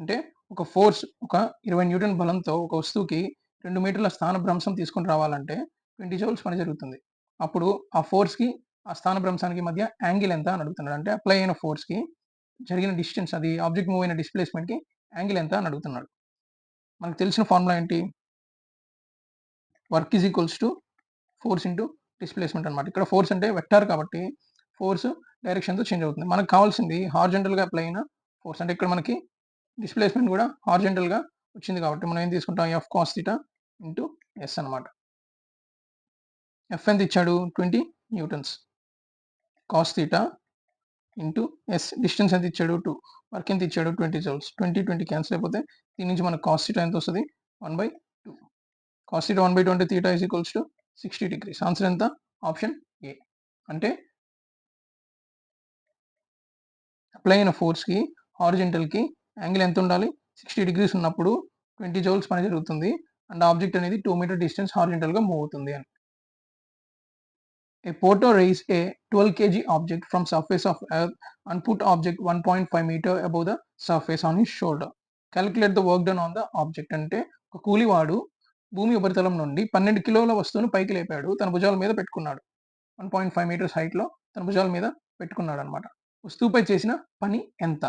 అంటే ఒక ఫోర్స్, ఒక 20 న్యూటన్ బలంతో ఒక వస్తువుకి 2 మీటర్ల స్థానభ్రంశం తీసుకొని రావాలంటే 20 జౌల్స్ పని జరుగుతుంది. అప్పుడు ఆ ఫోర్స్ కి ఆ స్థానభ్రంశానికి మధ్య యాంగిల్ ఎంత అని అడుగుతున్నాడు. అంటే అప్లై అయిన ఫోర్స్ కి జరిగిన డిస్టెన్స్, అది ఆబ్జెక్ట్ మూవ్ అయిన డిస్ప్లేస్మెంట్ కి యాంగిల్ ఎంత అని అడుగుతున్నాడు. మనకు తెలిసిన ఫార్ములా ఏంటి? Work is equals to force into displacement అనమాట. ఇక్కడ ఫోర్స్ అంటే వెక్టార్ కాబట్టి ఫోర్స్ డైరెక్షన్తో చేంజ్ అవుతుంది. మనకు కావాల్సింది హార్జెంటల్ గా అప్లై అయిన ఫోర్స్. అంటే ఇక్కడ మనకి డిస్ప్లేస్మెంట్ కూడా హార్జెంటల్ గా వచ్చింది కాబట్టి మనం ఏం తీసుకుంటాం? F cos theta into S అనమాట. ఎఫ్ ఎంత ఇచ్చాడు? 20 newtons. Cos theta into S, distance ఎంత ఇచ్చాడు? 2. వర్క్ ఎంత ఇచ్చాడు? 20 జౌల్స్. 20 క్యాన్సిల్ అయిపోతే దీని నుంచి మనకు కాస్ థీటా ఎంత వస్తుంది? 1/2. కాస్ థీటా 1/2 అంటే theta is equals to 60 degrees. Answer ఎంత? Option A. అంటే అప్లై అయిన ఫోర్స్ కి హారిజెంటల్ కి యాంగిల్ ఎంత ఉండాలి? 60 డిగ్రీస్ ఉన్నప్పుడు 20 జౌల్స్ పని జరుగుతుంది. అండ్ ఆబ్జెక్ట్ అనేది 2 మీటర్ డిస్టెన్స్ హారిజెంటల్ గా మూవ్ అవుతుంది అని. A porter raised a 12 kg object from surface of earth and put object 1.5 meter above the surface on his shoulder. Calculate the work done on the object. అంటే ఒక కూలివాడు భూమి ఉపరితలం నుండి 12 కిలోల వస్తువును పైకి లేపాడు, తన భుజాల మీద పెట్టుకున్నాడు. 1.5 మీటర్స్ హైట్ లో తన భుజాల మీద పెట్టుకున్నాడు అనమాట. వస్తువుపై చేసిన పని ఎంత?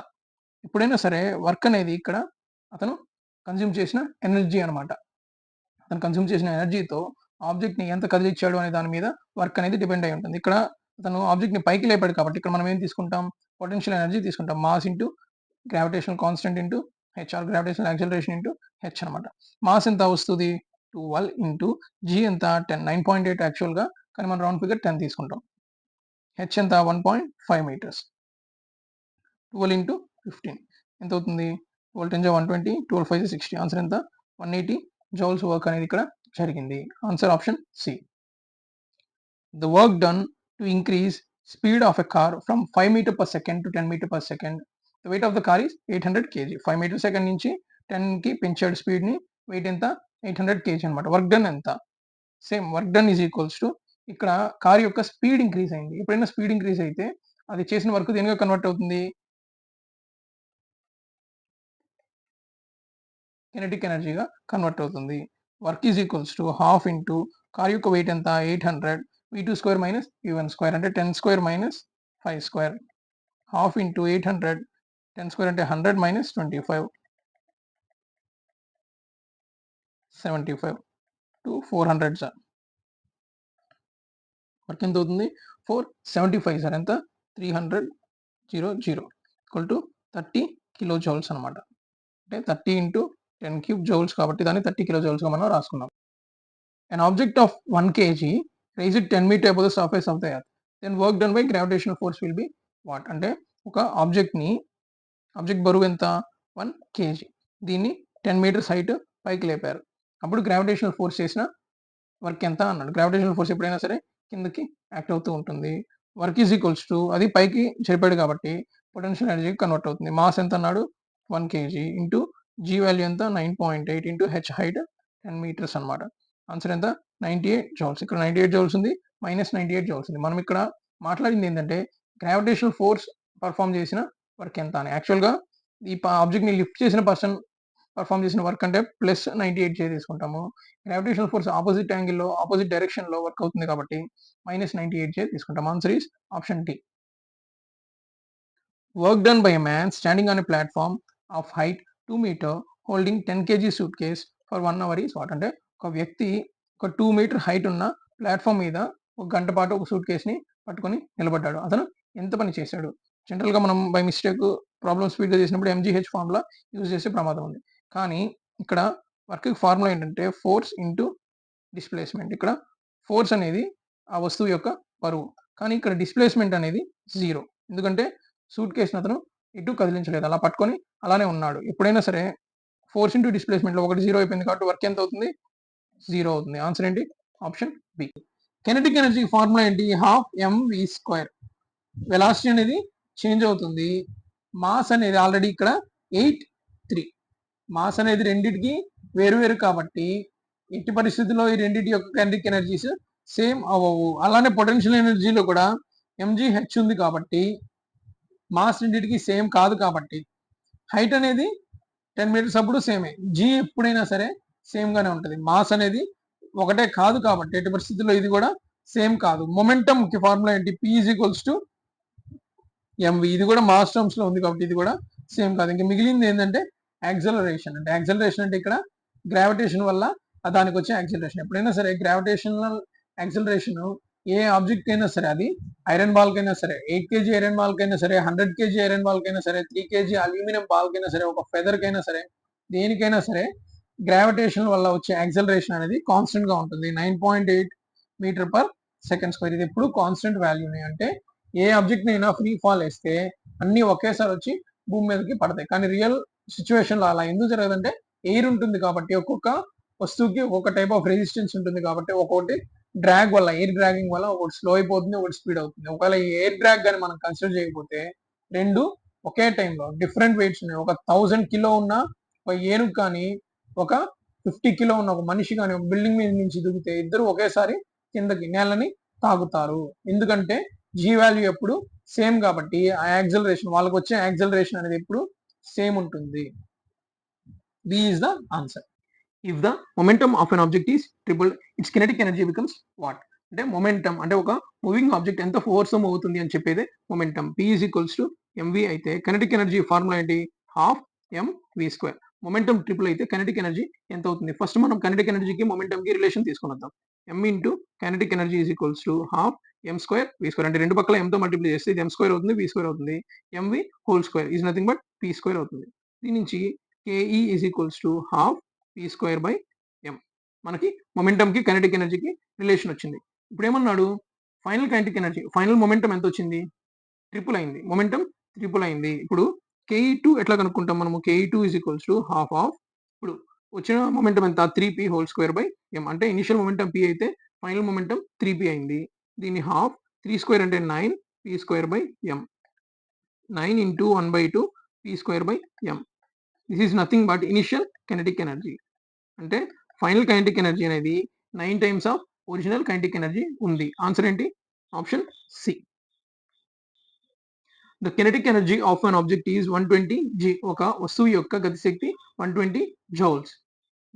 ఎప్పుడైనా సరే వర్క్ అనేది ఇక్కడ అతను కన్జ్యూమ్ చేసిన ఎనర్జీ అనమాట. అతను కన్జ్యూమ్ చేసిన ఎనర్జీతో ఆబ్జెక్ట్ ని ఎంత కదిలిచ్చాడు అనే దాని మీద వర్క్ అనేది డిపెండ్ అయి ఉంటుంది. ఇక్కడ అతను ఆబ్జెక్ట్ ని పైకి లేపాడు కాబట్టి ఇక్కడ మనం ఏం తీసుకుంటాం? పొటెన్షియల్ ఎనర్జీ తీసుకుంటాం. Mass into gravitational constant into H, or gravitational acceleration into H అనమాట. మాస్ ఎంత వస్తుంది? 12 ఇంటూ జీ ఎంత? 10. 9.8 యాక్చువల్ గా, కానీ మనం రౌండ్ ఫిగర్ 10 తీసుకుంటాం. హెచ్ ఎంత 1.5 మీటర్స్. 12 ఇంటూ 15 ఎంత అవుతుంది? 12 10 120, 12 5 60. ఆన్సర్ ఎంత? 180 జౌల్స్ వర్క్ అనేది ఇక్కడ జరిగింది. Answer option C. The work done to increase speed of a car from 5 meter per second to 10 meter per second. The weight of the car is 800 kg. 5 meter second నుంచి 10 కి పెంచాడు speed ని. Wait ఎంత? 800 kg అనమాట. Work done ఎంత? Same work done is equals to ఇక్కడ car యొక్క speed increase అయింది. ఎప్పుడైనా స్పీడ్ ఇంక్రీజ్ అయితే అది చేసిన వర్క్ దేనిగా కన్వర్ట్ అవుతుంది? కినెటిక్ ఎనర్జీగా కన్వర్ట్ అవుతుంది. Work is equals to half into car యొక్క వెయిట్ ఎంత? 800 v2 square minus v1 square అంటే 10 square minus 5 square. Half into 800 10 square అంటే 100 మైనస్ 25 75 టు 400 సార్. వర్క్ ఎంత అవుతుంది? 475 సార్. ఎంత? 300 ఈక్వల్ టు 30 కిలో జౌల్స్ అనమాట. అంటే 30 ఇంటూ 10 క్యూబ్ జౌల్స్ కాబట్టి దాన్ని 30 కిలో జౌల్స్గా మనం రాసుకున్నాం. An object of 1 kg raised 10 meter above the surface of the earth. Then work done by gravitational force will be what? అంటే ఒక ఆబ్జెక్ట్ బరువు ఎంత? 1 kg. దీన్ని 10 మీటర్స్ హైట్ పైకి లేపారు. అప్పుడు గ్రావిటేషనల్ ఫోర్స్ చేసిన వర్క్ ఎంత అన్నాడు. గ్రావిటేషనల్ ఫోర్స్ ఎప్పుడైనా సరే కిందకి యాక్ట్ అవుతూ ఉంటుంది. వర్క్ ఈజ్ ఈక్వల్స్ టు అది పైకి జరిపాడు కాబట్టి పొటెన్షియల్ ఎనర్జీకి కన్వర్ట్ అవుతుంది. మాస్ ఎంత అన్నాడు? 1 kg ఇంటూ జీ వాల్యూ ఎంత? 9.8 ఇంటూ హెచ్ హైట్ 10 మీటర్స్ అనమాట. ఆన్సర్ ఎంత? 98 జౌల్స్. ఇక్కడ 98 జౌల్స్ ఉంది, మైనస్ 98 జౌల్స్ ఉంది. మనం ఇక్కడ మాట్లాడింది ఏంటంటే గ్రావిటేషనల్ ఫోర్స్ పర్ఫామ్ చేసిన వర్క్ ఎంత అని. యాక్చువల్గా ఈ ఆబ్జెక్ట్ ని లిఫ్ట్ చేసిన పర్సన్ పర్ఫామ్ చేసిన వర్క్ అంటే ప్లస్ 98 చే తీసుకుంటాము. గ్రావిటేషనల్ ఫోర్స్ ఆపోజిట్ యాంగిల్లో ఆపోజిట్ డైరెక్షన్ లో వర్క్ అవుతుంది కాబట్టి మైనస్ 98 చే తీసుకుంటాం. Answer is option D. Work done by a man standing on a platform of height 2 meter holding 10 kg suitcase for 1 hour is what? అంటే ఒక వ్యక్తి ఒక 2 metre height ఉన్న ప్లాట్ఫామ్ మీద ఒక గంట పాటు ఒక సూట్ కేస్ ని పట్టుకొని నిలబడ్డాడు. అతను ఎంత పని చేశాడు? జనరల్ గా మనం బై మిస్టేక్ ప్రాబ్లమ్ స్పీడ్ గా చేసినప్పుడు ఎంజీహెచ్ ఫార్ములా యూజ్ చేసే ప్రమాదం ఉంది. కానీ ఇక్కడ వర్క్ ఫార్ములా ఏంటంటే ఫోర్స్ ఇంటూ డిస్ప్లేస్మెంట్. ఇక్కడ ఫోర్స్ అనేది ఆ వస్తువు యొక్క బరువు, కానీ ఇక్కడ డిస్ప్లేస్మెంట్ అనేది 0. ఎందుకంటే సూట్ కేసుని అతను ఇటు కదిలించలేదు, అలా పట్టుకొని అలానే ఉన్నాడు. ఎప్పుడైనా సరే ఫోర్స్ ఇంటూ డిస్ప్లేస్మెంట్ లో ఒకటి 0 అయిపోయింది కాబట్టి వర్క్ ఎంత అవుతుంది? 0 అవుతుంది. ఆన్సర్ ఏంటి? Option B. Kinetic energy formula ఏంటి? Half MV square. వెలాసిటీ అనేది చేంజ్ అవుతుంది. మాస్ అనేది ఆల్రెడీ ఇక్కడ 8.3. మాస్ అనేది రెండింటికి వేరు కాబట్టి ఎట్టి పరిస్థితుల్లో ఈ రెండింటి యొక్క కెనెటిక్ ఎనర్జీస్ సేమ్ అవ్వవు. అలానే పొటెన్షియల్ ఎనర్జీలో కూడా ఎంజీహెచ్ ఉంది కాబట్టి మాస్ రెండింటికి సేమ్ కాదు కాబట్టి హైట్ అనేది 10 మీటర్స్ అప్పుడు సేమే. జీ ఎప్పుడైనా సరే సేమ్ గానే ఉంటుంది. మాస్ అనేది ఒకటే కాదు కాబట్టి ఎట్టి పరిస్థితుల్లో ఇది కూడా సేమ్ కాదు. మొమెంటమ్ కి ఫార్ములా ఏంటి? P is equals to MV. ఇది కూడా మాస్ టర్మ్స్ లో ఉంది కాబట్టి ఇది కూడా సేమ్ కాదు. ఇంకా మిగిలింది ఏంటంటే యాక్సలరేషన్. అంటే యాక్సలరేషన్ అంటే ఇక్కడ గ్రావిటేషన్ వల్ల దానికి వచ్చే యాక్సలరేషన్. ఎప్పుడైనా సరే గ్రావిటేషనల్ యాక్సలరేషన్ ఏ ఆబ్జెక్ట్ అయినా సరే, అది ఐరన్ బాల్ కైనా సరే, 8 kg ఐరన్ బాల్ కైనా సరే, 100 kg ఐరన్ బాల్ కైనా సరే, 3 kg అల్యూమినియం బాల్ కైనా సరే, ఒక ఫెదర్ కైనా సరే, దేనికైనా సరే గ్రావిటేషన్ వల్ల వచ్చే యాక్సలరేషన్ అనేది కాన్స్టెంట్ గా ఉంటుంది. 9.8 మీటర్ పర్ సెకండ్ స్క్వేర్. ఇది ఎప్పుడు కాన్స్టెంట్ వాల్యూనే. అంటే ఏ ఆబ్జెక్ట్ అయినా ఫ్రీ ఫాల్ వేస్తే అన్ని ఒకేసారి వచ్చి భూమి మీదకి పడతాయి. కానీ రియల్ సిచ్యువేషన్ లో అలా ఎందుకు జరగదంటే ఎయిర్ ఉంటుంది కాబట్టి ఒక్కొక్క వస్తువుకి ఒక్కొక్క టైప్ ఆఫ్ రెసిస్టెన్స్ ఉంటుంది కాబట్టి ఒక్కొక్కటి డ్రాగ్ వల్ల, ఎయిర్ డ్రాగింగ్ వల్ల ఒకటి స్లో అయిపోతుంది, ఒకటి స్పీడ్ అవుతుంది. ఒకవేళ ఈ ఎయిర్ డ్రాగ్ కానీ మనం కన్సిడర్ చేయకపోతే రెండు ఒకే టైంలో డిఫరెంట్ వెయిట్స్ ఉన్నాయి. ఒక 1000 కిలో ఉన్న ఒక ఏనుగు కానీ, ఒక 50 కిలో ఉన్న ఒక మనిషి కానీ ఒక బిల్డింగ్ మీద నుంచి దిగితే ఇద్దరు ఒకేసారి కిందకి నేలని తాగుతారు. ఎందుకంటే జీ వాల్యూ ఎప్పుడు సేమ్ కాబట్టి ఆ యాక్సలరేషన్, వాళ్ళకి వచ్చే యాక్సలరేషన్ అనేది ఎప్పుడు సేమ్ ఉంటుంది. B is the answer. If the momentum of an object is tripled, its kinetic energy becomes what? అంటే మొమెంటమ్ అంటే ఒక మూవింగ్ ఆబ్జెక్ట్ ఎంత ఫోర్స్ మూవ్ అవుతుంది అని చెప్పేదే momentum. P is equals to M V అయితే కెనెటిక్ ఎనర్జీ ఫార్ములా ఏంటి? Half M V square. Momentum triple అయితే కెనెటిక్ ఎనర్జీ ఎంత అవుతుంది? ఫస్ట్ మనం కెనెటిక్ ఎనర్జీకి మొమెంటమ్ కి రిలేషన్ తీసుకుని వద్దాం. M into kinetic energy is equals to half M square V square. అంటే రెండు పక్కల ఎంతో మల్టిప్లై చేస్తే ఇది ఎం స్క్వేర్ అవుతుంది, వి స్క్వేర్ అవుతుంది. M V whole square is nothing but P square అవుతుంది. దీని నుంచి K E is equals to half P square by M. మనకి మొమెంటమ్ కి కైనెటిక్ ఎనర్జీకి రిలేషన్ వచ్చింది. ఇప్పుడు ఏమన్నాడు? Final kinetic energy, final momentum ఎంతొచ్చింది? ట్రిపుల్ అయింది. మొమెంటం ట్రిపుల్ అయింది. ఇప్పుడు Ke2 ఎట్లా కనుక్కుంటాం మనము? Ke2 is equals to half of ఇప్పుడు వచ్చిన మొమెంటం ఎంత? 3p whole square by m. అంటే ఇనిషియల్ మొమెంటం p అయితే ఫైనల్ మొమెంటం 3p అయింది. దీన్ని హాఫ్ 3 స్క్వేర్ అంటే 9 p square by m. 9 into 1/2 p square by m. This is nothing but initial kinetic energy. అంటే final kinetic energy అనేది 9 times of original kinetic energy ఉంది. Answer ఏంటి? Option C. The kinetic energy of an object is 120 J. ఒక వస్తువు యొక్క గతిశక్తి 120 joules.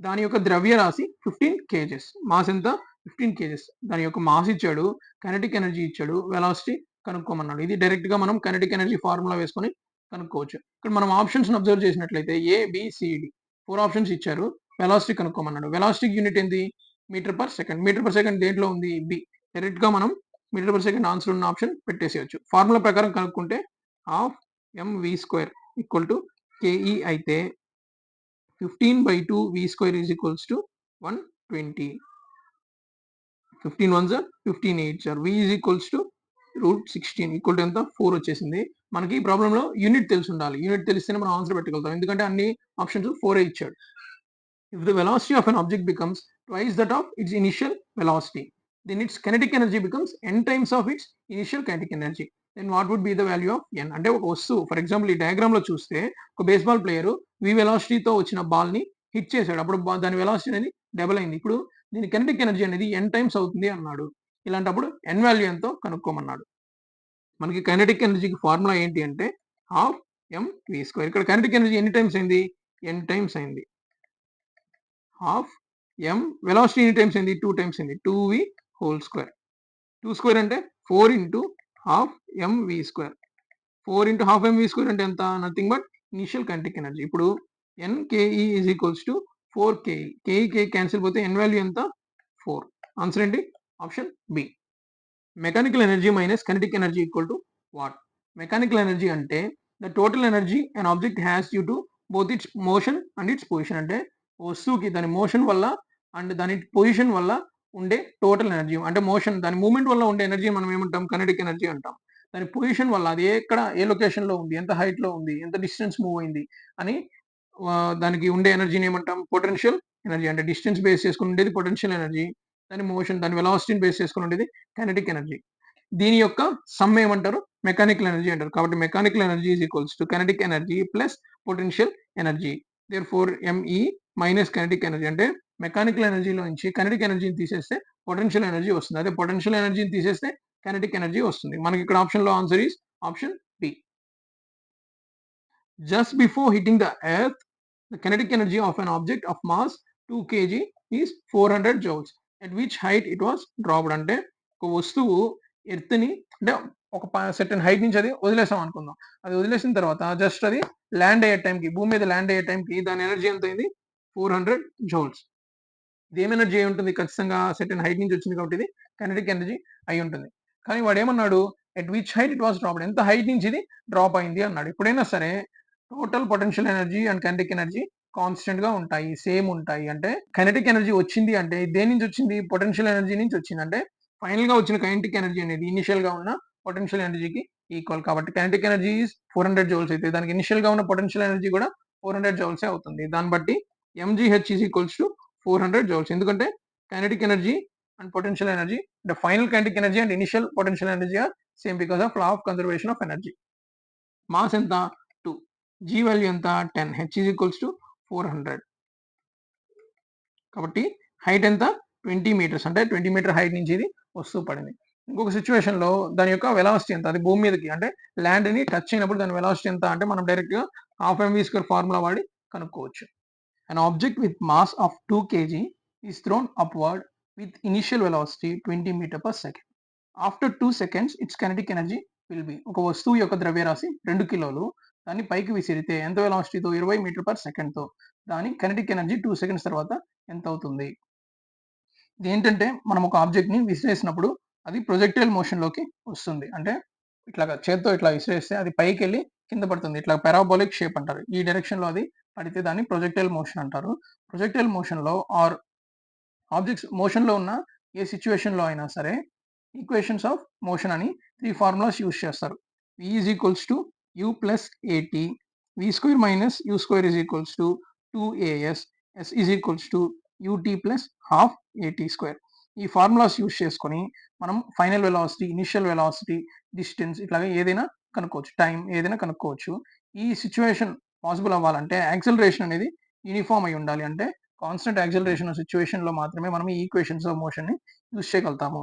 దాని యొక్క ద్రవ్యరాశి 15 కేజెస్. మాస్ ఎంత? 15 కేజెస్. దాని యొక్క మాస్ ఇచ్చాడు, కైనెటిక్ ఎనర్జీ ఇచ్చాడు, వెలాసిటీ కనుక్కోమన్నాడు. ఇది డైరెక్ట్ గా మనం కైనెటిక్ ఎనర్జీ ఫార్ములా వేసుకొని కనుక్కోవచ్చు. ఇక్కడ మనం ఆప్షన్స్ అబ్జర్వ్ చేసినట్లయితే ఏబిసిడి 4 ఆప్షన్స్ ఇచ్చారు. వెలాసిటీ కనుక్కోమన్నాడు. వెలాసిటీ యూనిట్ ఏంటి? Meter per second. Meter per second దేంట్లో ఉంది? బి. డైరెక్ట్ గా మనం మీటర్ పర్ సెకండ్ ఆన్సర్ ఉన్న ఆప్షన్ పెట్టేసేయచ్చు. ఫార్ములా ప్రకారం కనుక్కుంటే half mv square equal to KE అయితే 15/2 v square is equals to 120. 15 1s are 15 8s are v is equals to √16 equal to ఎంత? 4 వచ్చేసింది. మనకి ఈ ప్రాబ్లంలో యూనిట్ తెలిసి ఉండాలి. యూనిట్ తెలిస్తేనే మనం ఆన్సర్ పెట్టగలుగుతాం. ఎందుకంటే అన్ని ఆప్షన్స్ 4 ఇచ్చాడు. If the velocity of an object becomes twice that of its initial velocity, then its kinetic energy becomes n times of its initial kinetic energy. Then what would be the value of n? అంటే ఒక వస్తువు, for example ఈ diagram లో చూస్తే ఒక baseball player v వెలాసిటీతో వచ్చిన ball ని hit చేశాడు. అప్పుడు దాని వెలాసిటీ అనేది డబుల్ అయింది. ఇప్పుడు దీని కినెటిక్ ఎనర్జీ అనేది n టైమ్స్ అవుతుంది అన్నాడు. ఇలాంటప్పుడు n వాల్యూ ఎంతో కనుక్కోమన్నాడు. మనకి కైనెటిక్ ఎనర్జీకి ఫార్ములా ఏంటి అంటే హాఫ్ mv స్క్వేర్. ఇక్కడ కైనెటిక్ ఎనర్జీ ఎన్ని టైమ్స్ అయింది? n టైమ్స్ అయింది. హాఫ్ m వెలాసిటీ ఎన్ని టైమ్స్ అయింది? 2 టైమ్స్ అయింది. 2v whole square. 2 స్క్వేర్ అంటే 4 into half mv square. 4 into half mv square అంటే ఎంత? Nothing but initial kinetic energy. ఇప్పుడు nke is equals to 4ke. ke cancel పోతే n value ఎంత? 4. Answer ఏంటి? Option B. Mechanical energy minus kinetic energy equal to what? Mechanical energy అంటే the total energy an object has due to both its motion and its position. అంటే వస్తువుకి దాని motion వల్ల and దాని position వల్ల ఉండే టోటల్ ఎనర్జీ. అంటే motion దాని మూమెంట్ వల్ల ఉండే ఎనర్జీ మనం ఏమంటాం? కైనెటిక్ ఎనర్జీ అంటాం. దాని పొజిషన్ వల్ల అది ఎక్కడ ఏ లొకేషన్ లో ఉంది, ఎంత హైట్ లో ఉంది, ఎంత డిస్టెన్స్ మూవ్ అయింది అని దానికి ఉండే ఎనర్జీని ఏమంటాం? Potential energy. అంటే డిస్టెన్స్ బేస్ చేసుకుని ఉండేది పొటెన్షియల్ ఎనర్జీ. దాని మోషన్ దాని వెలాసిటీని బేస్ చేసుకుని ఉండేది కైనెటిక్ ఎనర్జీ. దీని యొక్క సమ్ ఏమంటారు? మెకానికల్ ఎనర్జీ అంటారు. కాబట్టి mechanical energy is equals to kinetic energy plus potential energy. Therefore me minus kinetic energy. అంటే మెకానికల్ ఎనర్జీలో నుంచి కైనెటిక్ ఎనర్జీని తీసేస్తే పొటెన్షియల్ ఎనర్జీ వస్తుంది. అదే పొటెన్షియల్ ఎనర్జీని తీసేస్తే కైనెటిక్ ఎనర్జీ వస్తుంది. మనకి ఇక్కడ ఆప్షన్ లో answer is option B. Just before hitting the earth, the kinetic energy of an object of mass 2 kg is 400 joules. At which height it was dropped? అంటే ఒక వస్తువు ఎర్త్ ని అంటే ఒక సర్టెన్ హైట్ నుంచి అది వదిలేసాం అనుకుందాం. అది వదిలేసిన తర్వాత జస్ట్ అది ల్యాండ్ అయ్యే టైంకి, భూమి మీద ల్యాండ్ అయ్యే టైంకి దాని ఎనర్జీ ఎంత అయింది? 400 జౌల్స్. ఇది ఏం ఎనర్జీ అయి ఉంటుంది? ఖచ్చితంగా సర్టెన్ హైట్ నుంచి వచ్చింది కాబట్టి ఇది కైనెటిక్ ఎనర్జీ అయి ఉంటుంది. కానీ వాడు ఏమన్నాడు? At which height it was dropped. ఎంత హైట్ నుంచి ఇది డ్రాప్ అయింది అన్నాడు. ఎప్పుడైనా సరే total potential energy and kinetic energy constant గా ఉంటాయి, సేమ్ ఉంటాయి. అంటే కైనెటిక్ ఎనర్జీ వచ్చింది అంటే దేని నుంచి వచ్చింది? పొటెన్షియల్ ఎనర్జీ నుంచి వచ్చింది. అంటే ఫైనల్ గా వచ్చిన కైనెటిక్ ఎనర్జీ అనేది ఇనిషియల్ గా ఉన్న పొటెన్షియల్ ఎనర్జీకి ఈక్వల్. కాబట్టి కైనెటిక్ ఎనర్జీ 400 జౌల్స్ అయితే దానికి ఇనిషియల్ గా ఉన్న పొటెన్షియల్ ఎనర్జీ కూడా 400 జౌల్స్ అవుతుంది. దాన్ని బట్టి mgh is equals to 400 joules. ఎందుకంటే kinetic energy and potential energy the final kinetic energy and initial potential energy are same because of law of conservation of energy. Mass ఎంత? 2. g value ఎంత? 10. h is equals to 400. కాబట్టి height ఎంత? 20 metres. అంటే 20 metre height నుంచి ఇది వస్తువు పడింది. ఇంకొక సిచ్యువేషన్ లో దాని యొక్క వెలాసిటీ ఎంత? అది భూమి మీదకి అంటే ల్యాండ్ ని టచ్ అయినప్పుడు దాని వెలాసిటీ ఎంత అంటే మనం డైరెక్ట్ గా హాఫ్ mv స్క్వేర్ ఫార్ములా వాడి కనుక్కోవచ్చు. An object with mass of 2 kg is thrown upward with initial velocity 20 meter per second. After 2 seconds, its kinetic energy will be. ఒక వస్తువు యొక్క ద్రవ్యరాశి 2 కిలోలు. దాన్ని పైకి విసిరితే ఎంత వెలాసిటీతో? 20 మీటర్ పర్ సెకండ్ తో. దాని కైనెటిక్ ఎనర్జీ 2 సెకండ్స్ తర్వాత ఎంత అవుతుంది? ఇదేంటంటే మనం ఒక ఆబ్జెక్ట్ ని విసిరేసినప్పుడు అది ప్రొజెక్టైల్ మోషన్ లోకి వస్తుంది. అంటే ఇట్లాగా చేత్తో ఇట్లా విసిరేస్తే అది పైకి వెళ్ళి కింద పడుతుంది. ఇట్లా పారాబోలిక్ షేప్ అంటారు. ఈ డైరెక్షన్ లో అది పడితే దాన్ని ప్రొజెక్టైల్ మోషన్ అంటారు. ప్రొజెక్టైల్ మోషన్ లో ఆర్ ఆబ్జెక్ట్స్ మోషన్ లో ఉన్న ఏ సిచ్యువేషన్ లో అయినా సరే ఈక్వేషన్స్ ఆఫ్ మోషన్ అని 3 ఫార్ములాస్ యూజ్ చేస్తారు. V is equals to U plus AT, V square minus U square is equals to 2AS, S is equals to UT plus half AT square. ఈ formulas use చేసుకొని మనం final velocity, initial velocity, distance ఇట్లాగా ఏదైనా కనుక్కోవచ్చు. Time ఏదైనా కనుక్కోవచ్చు. ఈ situation possible అవ్వాలంటే యాక్సెలరేషన్ అనేది యూనిఫామ్ అయి ఉండాలి. అంటే కాన్స్టెంట్ యాక్సెలరేషన్ సిట్యుయేషన్‌లో మాత్రమే మనం ఈ ఈక్వేషన్స్ ఆఫ్ మోషన్‌ని యూజ్ చేయగలుగుతాము.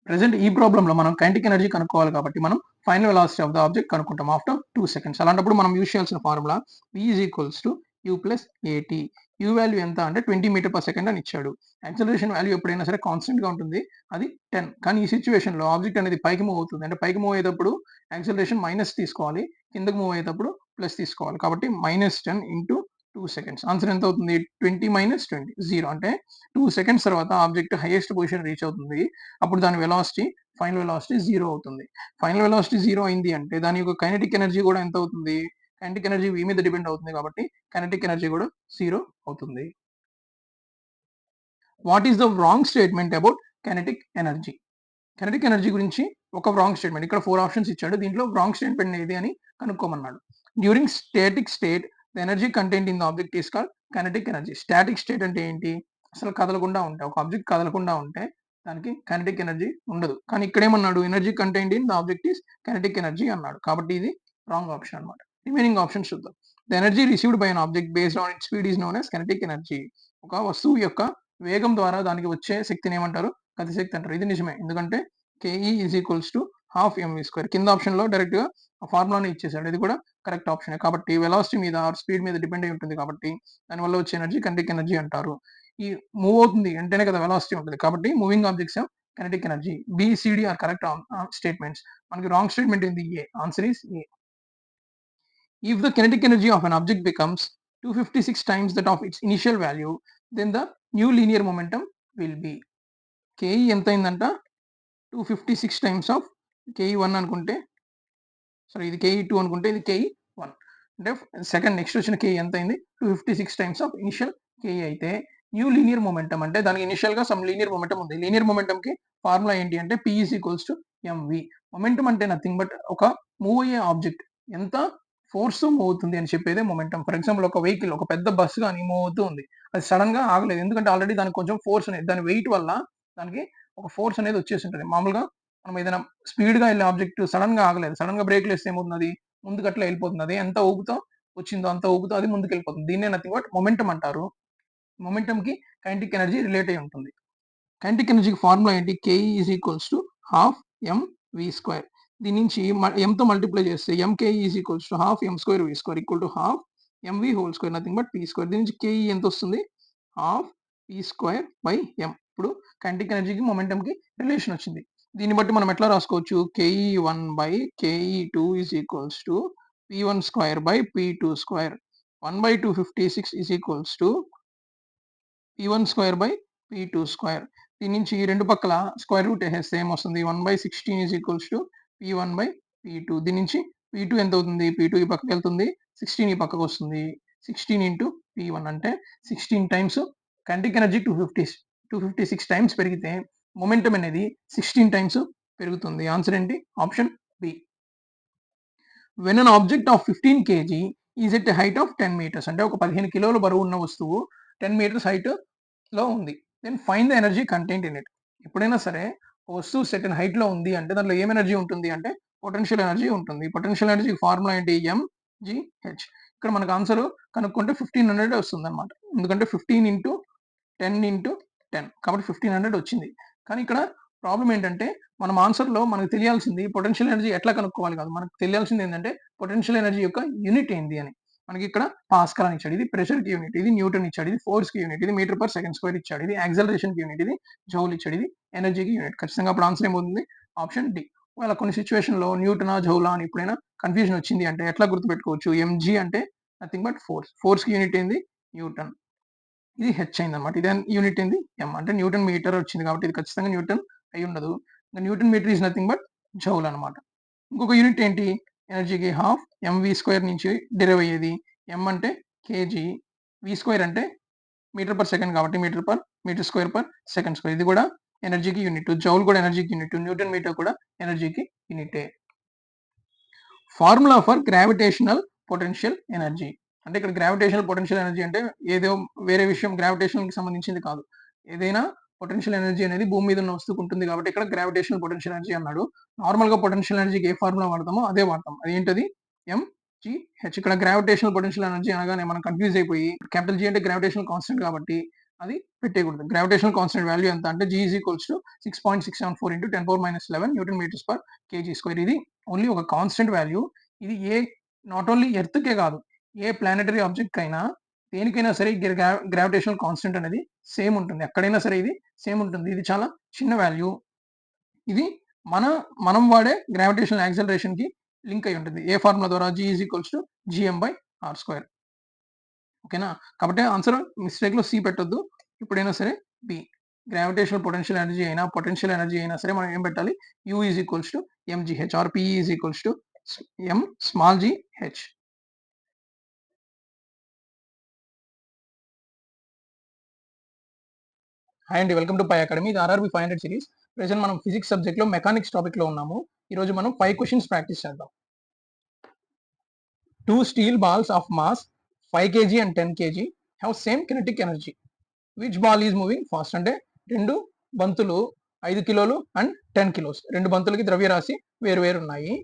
ప్రెజెంట్ ఈ ప్రాబ్లమ్‌లో మనం కైనెటిక్ ఎనర్జీ కనుక్కోవాలి కాబట్టి మనం final velocity of the object కనుక్కుంటాం ఆఫ్టర్ 2 సెకండ్స్. అలాంటప్పుడు మనం యూజ్ చేయాల్సిన formula V is equals to U plus AT. U value ఎంత అంటే 20 మీటర్ పర్ సెకండ్ అని ఇచ్చాడు. యాక్సెలరేషన్ వాల్యూ ఎప్పుడైనా సరే కాన్స్టెంట్‌గా ఉంటుంది. అది 10. కానీ ఈ సిట్యుయేషన్‌లో ఆబ్జెక్ట్ అనేది పైకి మూవ్ అవుతుంది. అంటే పైకి మూవ్ అయ్యేటప్పుడు యాక్సెలరేషన్ మైనస్ తీసుకోవాలి. కిందకి మూవ్ అయ్యేటప్పుడు ప్లస్ తీసుకోవాలి. కాబట్టి -10 ఇంటూ 2 సెకండ్స్. ఆన్సర్ ఎంత అవుతుంది? 20 - 20 0. అంటే 2 సెకండ్స్ తర్వాత ఆబ్జెక్ట్ హైయెస్ట్ పొజిషన్ రీచ్ అవుతుంది. అప్పుడు దాని వెలాసిటీ ఫైనల్ వెలాసిటీ 0 అవుతుంది. ఫైనల్ వెలాసిటీ 0 అయింది అంటే దాని యొక్క కైనెటిక్ ఎనర్జీ కూడా ఎంత అవుతుంది? కైనెటిక్ ఎనర్జీ V మీద డిపెండ్ అవుతుంది కాబట్టి కైనెటిక్ ఎనర్జీ కూడా 0 అవుతుంది. What is the wrong statement about kinetic energy? Kinetic energy గురించి ఒక రాంగ్ స్టేట్మెంట్. ఇక్కడ 4 ఆప్షన్స్ ఇచ్చాడు. దీంట్లో రాంగ్ స్టేట్మెంట్ ఏది అని కనుక్కోమన్నాడు. During static state the energy contained in the object is called kinetic energy. Static state అంటే ఏంటి? అసలు కదలకుండా ఉంటే, ఒక ఆబ్జెక్ట్ కదలకుండా ఉంటే దానికి కైనెటిక్ ఎనర్జీ ఉండదు. కానీ ఇక్కడేమన్నాడు? Energy contained in the object is kinetic energy అన్నాడు. కాబట్టి ఇది రాంగ్ ఆప్షన్ అన్నమాట. రిమైనింగ్ ఆప్షన్స్ చూద్దాం. The energy received by an object based on its speed is known as kinetic energy. ఒక వస్తువు యొక్క వేగం ద్వారా దానికి వచ్చే శక్తిని ఏమంటారు? గతి శక్తి అంటారు. ఇది నిజమే. ఎందుకంటే KE is equals to half MV square. కింద ఆప్షన్‌లో డైరెక్ట్‌గా ఆ ఫార్ములాని ఇచ్చేసాడు. ఇది కూడా కరెక్ట్ ఆప్షనే. కాబట్టి వెలాసిటీ మీద ఆర్ స్పీడ్ మీద డిపెండ్ అయి ఉంటుంది కాబట్టి దానివల్ల వచ్చే ఎనర్జీ కైనెటిక్ ఎనర్జీ అంటారు. ఈ మూవ్ అవుతుంది అంటేనే కదా వెలాసిటీ ఉంటుంది. కాబట్టి moving objects have kinetic energy. B, C, D are correct statements. మనకి రాంగ్ స్టేట్మెంట్ ఏంది? A. Answer is A. If the kinetic energy of an object becomes 256 times that of its initial value, then the new linear momentum will be. KE ఎంత అయిందంట? 256 times of KE1 అనుకుంటే, sorry ఇది KE2 అనుకుంటే ఇది KE1. అంటే second next వచ్చిన KE ఎంత అయింది? 256 టైమ్స్ ఆఫ్ ఇనిషియల్ KE అయితే న్యూ లీనియర్ మొమెంటం అంటే దానికి ఇనిషియల్‌గా సమ్ లీనియర్ మొమెంటం ఉంది. లీనియర్ మొమెంటంకి ఫార్ములా ఏంటి అంటే P is equals to MV. Momentum అంటే నథింగ్ బట్ ఒక మూవ్ అయ్యే ఆబ్జెక్ట్ ఎంత ఫోర్స్‌తో మూవ్ అవుతుంది అని చెప్పేదే మొమెంటం. ఫర్ ఎగ్జాంపుల్ ఒక వెహికల్, ఒక పెద్ద బస్ గాని మూవ్ అవుతూ ఉంది. అది సడెన్‌గా ఆగలేదు. ఎందుకంటే ఆల్రెడీ దానికి కొంచెం ఫోర్స్ అనేది, దాని వెయిట్ వల్ల దానికి ఒక ఫోర్స్ అనేది వచ్చేసి ఉంటది. మామూలుగా మనం ఏదైనా స్పీడ్‌గా ఎళ్ళే ఆబ్జెక్ట్ సడెన్‌గా ఆగలేదు. సడెన్‌గా బ్రేక్‌లేస్తే ఏమవుతుంది? అది ముందుకు అట్లా ఎళ్ళిపోతుంది. అది ఎంత ఊపుతో వచ్చిందో అంత ఊపుతో అది ముందుకెళ్ళిపోతుంది. దీన్నే నథింగ్ బట్ మొమెంటం అంటారు. మొమెంటంకి కైనెటిక్ ఎనర్జీ రిలేట్ అయ్యి ఉంటుంది. కైనెటిక్ ఎనర్జీకి ఫార్ములా ఏంటి? KE is equals to half MV square. దీని నుంచి ఎంతో మల్టిప్లై చేస్తే MKE is equals to half M square V square equal to half MV whole square nothing but P square. దీని నుంచి KE ఎంత వస్తుంది? Half P square by M. ఇప్పుడు kinetic ఎనర్జీకి మొమెంటంకి రిలేషన్ వచ్చింది. దీన్ని బట్టి మనం ఎట్లా రాసుకోవచ్చు? KE1 by KE2 is equals to P1 square by P2 square. 1/256 is equals to P1 square by P2 square. దీని నుంచి ఈ రెండు పక్కల స్క్వేర్ రూట్ ఏసేస్తే ఏమొస్తుంది? 1/16 is equals to P1 by P2. దీని నుంచి P2 ఎంత అవుతుంది? P2 ఈ పక్కకెళ్తుంది. 16 ఈ పక్కకొస్తుంది. 16 ఇంటూ P1 అంటే 16 టైమ్స్ కైనెటిక్ ఎనర్జీ 256 టైమ్స్ పెరిగితే మొమెంటం అనేది 16 టైమ్స్ పెరుగుతుంది. ఆన్సర్ ఏంటి? Option B. When an object of 15 kg is at a height of 10 meters. అంటే ఒక 15 కిలోల బరువు ఉన్న వస్తువు 10 మీటర్స్ హైట్‌లో ఉంది. Then find the energy contained in it. ఎప్పుడైనా సరే ఒక వస్తువు సెర్టైన్ హైట్‌లో ఉంది అంటే దాంట్లో ఏం ఎనర్జీ ఉంటుంది అంటే పొటెన్షియల్ ఎనర్జీ ఉంటుంది. పొటెన్షియల్ ఎనర్జీకి ఫార్ములా ఏంటి? ఎంజీహెచ్. ఇక్కడ మనకు ఆన్సర్ కనుక్కుంటే 1500 వస్తుందన్నమాట. ఎందుకంటే 15 ఇంటూ 10 ఇంటూ 10 కాబట్టి 1500 వచ్చింది. కానీ ఇక్కడ ప్రాబ్లమ్ ఏంటంటే మనం ఆన్సర్‌లో మనకు తెలియాల్సింది పొటెన్షియల్ ఎనర్జీ ఎట్లా కనుక్కోవాలి కాదు. మనకు తెలియాల్సింది ఏందంటే పొటెన్షియల్ ఎనర్జీ యొక్క యూనిట్ ఏంది అని. మనకి ఇక్కడ పాస్కల్ అని ఇచ్చాడు. ఇది ప్రెషర్‌కి యూనిట్. ఇది న్యూటన్ ఇచ్చాడు. ఇది ఫోర్స్‌కి యూనిట్. ఇది మీటర్ పర్ సెకండ్ స్క్వేర్ ఇచ్చాడు. ఇది యాక్సెలరేషన్‌కి యూనిట్. ఇది జౌల్ ఇచ్చాడు. ఇది ఎనర్జీకి యూనిట్. ఖచ్చితంగా అప్పుడు ఆన్సర్ ఏమవుతుంది? Option D. ఒకవేళ కొన్ని సిట్యుయేషన్‌లో న్యూటనా, జౌలా అని ఎప్పుడైనా కన్‌ఫ్యూజన్ వచ్చింది అంటే ఎట్లా గుర్తుపెట్టుకోవచ్చు? ఎంజీ అంటే నథింగ్ బట్ ఫోర్స్. ఫోర్స్‌కి యూనిట్ ఏంది? న్యూటన్. ఇది హెచ్ అయిందన్నమాట. ఇది యూనిట్ ఏంది? ఎం. అంటే న్యూటన్ మీటర్ వచ్చింది కాబట్టి ఇది ఖచ్చితంగా న్యూటన్ అయి ఉండదు. Newton meter is nothing but joule అన్నమాట. ఇంకొక యూనిట్ ఏంటి? ఎనర్జీకి హాఫ్ ఎంవి స్క్వేర్ నుంచి డిరైవ్ అయ్యేది. ఎం అంటే కేజీ, వి స్క్వేర్ అంటే మీటర్ పర్ సెకండ్ కాబట్టి meter square per second square. ఇది కూడా ఎనర్జీకి యూనిట్, జౌల్ కూడా ఎనర్జీకి యూనిట్, న్యూటన్ మీటర్ కూడా ఎనర్జీకి యూనిటే. Formula for gravitational potential energy అంటే ఇక్కడ గ్రావిటేషనల్ పొటెన్షియల్ ఎనర్జీ అంటే ఏదో వేరే విషయం గ్రావిటేషన్కి సంబంధించింది కాదు. ఏదైనా పొటెన్షియల్ ఎనర్జీ అనేది భూమి మీద ఉన్న వస్తువుకు ఉంటుంది కాబట్టి ఇక్కడ గ్రావిటేషనల్ పొటెన్షియల్ ఎనర్జీ అన్నాడు. నార్మల్గా పొటెన్షియల్ ఎనర్జీకి ఏ ఫార్ములా వాడతామో అదే వాడతాం. అదేంటది? mgh. ఇక్కడ గ్రావిటేషనల్ పొటెన్షియల్ ఎనర్జీ అనగానే మనం కన్ఫ్యూజ్ అయిపోయి క్యాపిటల్ G అంటే గ్రావిటేషనల్ కాన్స్టెంట్ కాబట్టి అది పెట్టేయకూడదు. గ్రావిటేషనల్ కాన్స్టెంట్ వాల్యూ ఎంత అంటే G is equals to 6.674 into 10⁻11 newton meters per KG square. ఇది ఓన్లీ ఒక కాన్స్టెంట్ వాల్యూ. ఇది నాట్ ఓన్లీ ఎర్త్కే కాదు, ఏ ప్లానెటరీ ఆబ్జెక్ట్ అయినా దేనికైనా సరే గ్రావిటేషనల్ కాన్స్టెంట్ అనేది సేమ్ ఉంటుంది. ఎక్కడైనా సరే ఇది సేమ్ ఉంటుంది. ఇది చాలా చిన్న వాల్యూ. ఇది మనం వాడే గ్రావిటేషనల్ యాక్సలరేషన్ కి లింక్ అయి ఉంటుంది. ఏ ఫార్ములా ద్వారా? G is equals to gm/r². ఓకేనా? కాబట్టి ఆన్సర్ మిస్టేక్ లో సి పెట్టొద్దు. ఎప్పుడైనా సరే బి. గ్రావిటేషనల్ పొటెన్షియల్ ఎనర్జీ అయినా సరే మనం ఏం పెట్టాలి? U is equals to mgh or P is equals to m small g h. Hi అండి, వెల్కమ్ టు పై అకాడమీ. ఇది RRB 500 సిరీస్. ప్రెజెంట్ మనం ఫిజిక్స్ సబ్జెక్ట్ లో మెకానిక్స్ టాపిక్ లో ఉన్నాము. ఈ రోజు మనం 5 క్వశ్చన్స్ ప్రాక్టీస్ చేద్దాం. 2 steel balls of mass 5 kg and 10 kg have same kinetic energy. Which ball is moving fast? అంటే రెండు బంతులు 5 కిలోలు అండ్ 10 కిలోస్. రెండు బంతులకి ద్రవ్యరాశి వేరు ఉన్నాయి.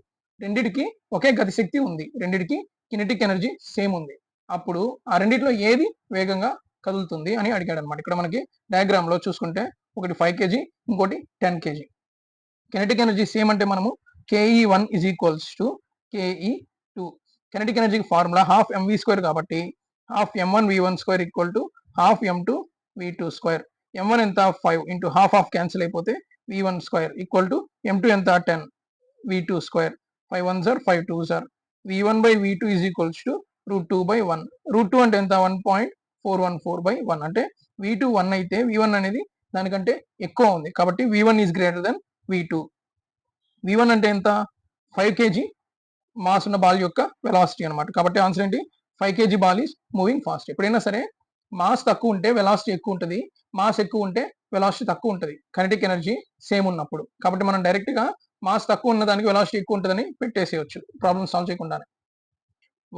రెండిటికి ఒకే గతి శక్తి ఉంది. రెండిటికి కినెటిక్ ఎనర్జీ సేమ్ ఉంది. అప్పుడు ఆ రెండిట్లో ఏది వేగంగా కదులుతుంది అని అడిగాడు అనమాట. ఇక్కడ మనకి డయాగ్రామ్ లో చూసుకుంటే ఒకటి 5 kg, ఇంకోటి 10 kg. కినెటిక్ ఎనర్జీ సేమ్ అంటే మనము KE1 is equals to KE2. Kinetic ఎనర్జీకి ఫార్ములా ½ mv² కాబట్టి ½ m1v1² equal to ½ m2v2². m1 ఎంత? 5 ఇంటూ ½ క్యాన్సిల్ అయిపోతే v1² ఈక్వల్ టు m2 ఎంత? 10 v2². 5 1s are 5 2s are. v1/v2 is equals to √2/1. √2 అంటే ఎంత? 1.414/1. అంటే v2 1 అయితే v1 అనేది దానికంటే ఎక్కువ ఉంది కాబట్టి v1 is greater than v2. v1 అంటే ఎంత? 5 kg మాస్ ఉన్న బాల్ యొక్క వెలాసిటీ అనమాట. కాబట్టి ఆన్సర్ ఏంటి? 5 kg ball is moving fast. ఎప్పుడైనా సరే మాస్ తక్కువ ఉంటే వెలాసిటీ ఎక్కువ ఉంటుంది, మాస్ ఎక్కువ ఉంటే వెలాసిటీ తక్కువ ఉంటుంది కైనెటిక్ ఎనర్జీ సేమ్ ఉన్నప్పుడు. కాబట్టి మనం డైరెక్ట్ గా మాస్ తక్కువ ఉన్న దానికి వెలాసిటీ ఎక్కువ ఉంటుందని పెట్టేసేయచ్చు ప్రాబ్లమ్ సాల్వ్ చేయకుండానే.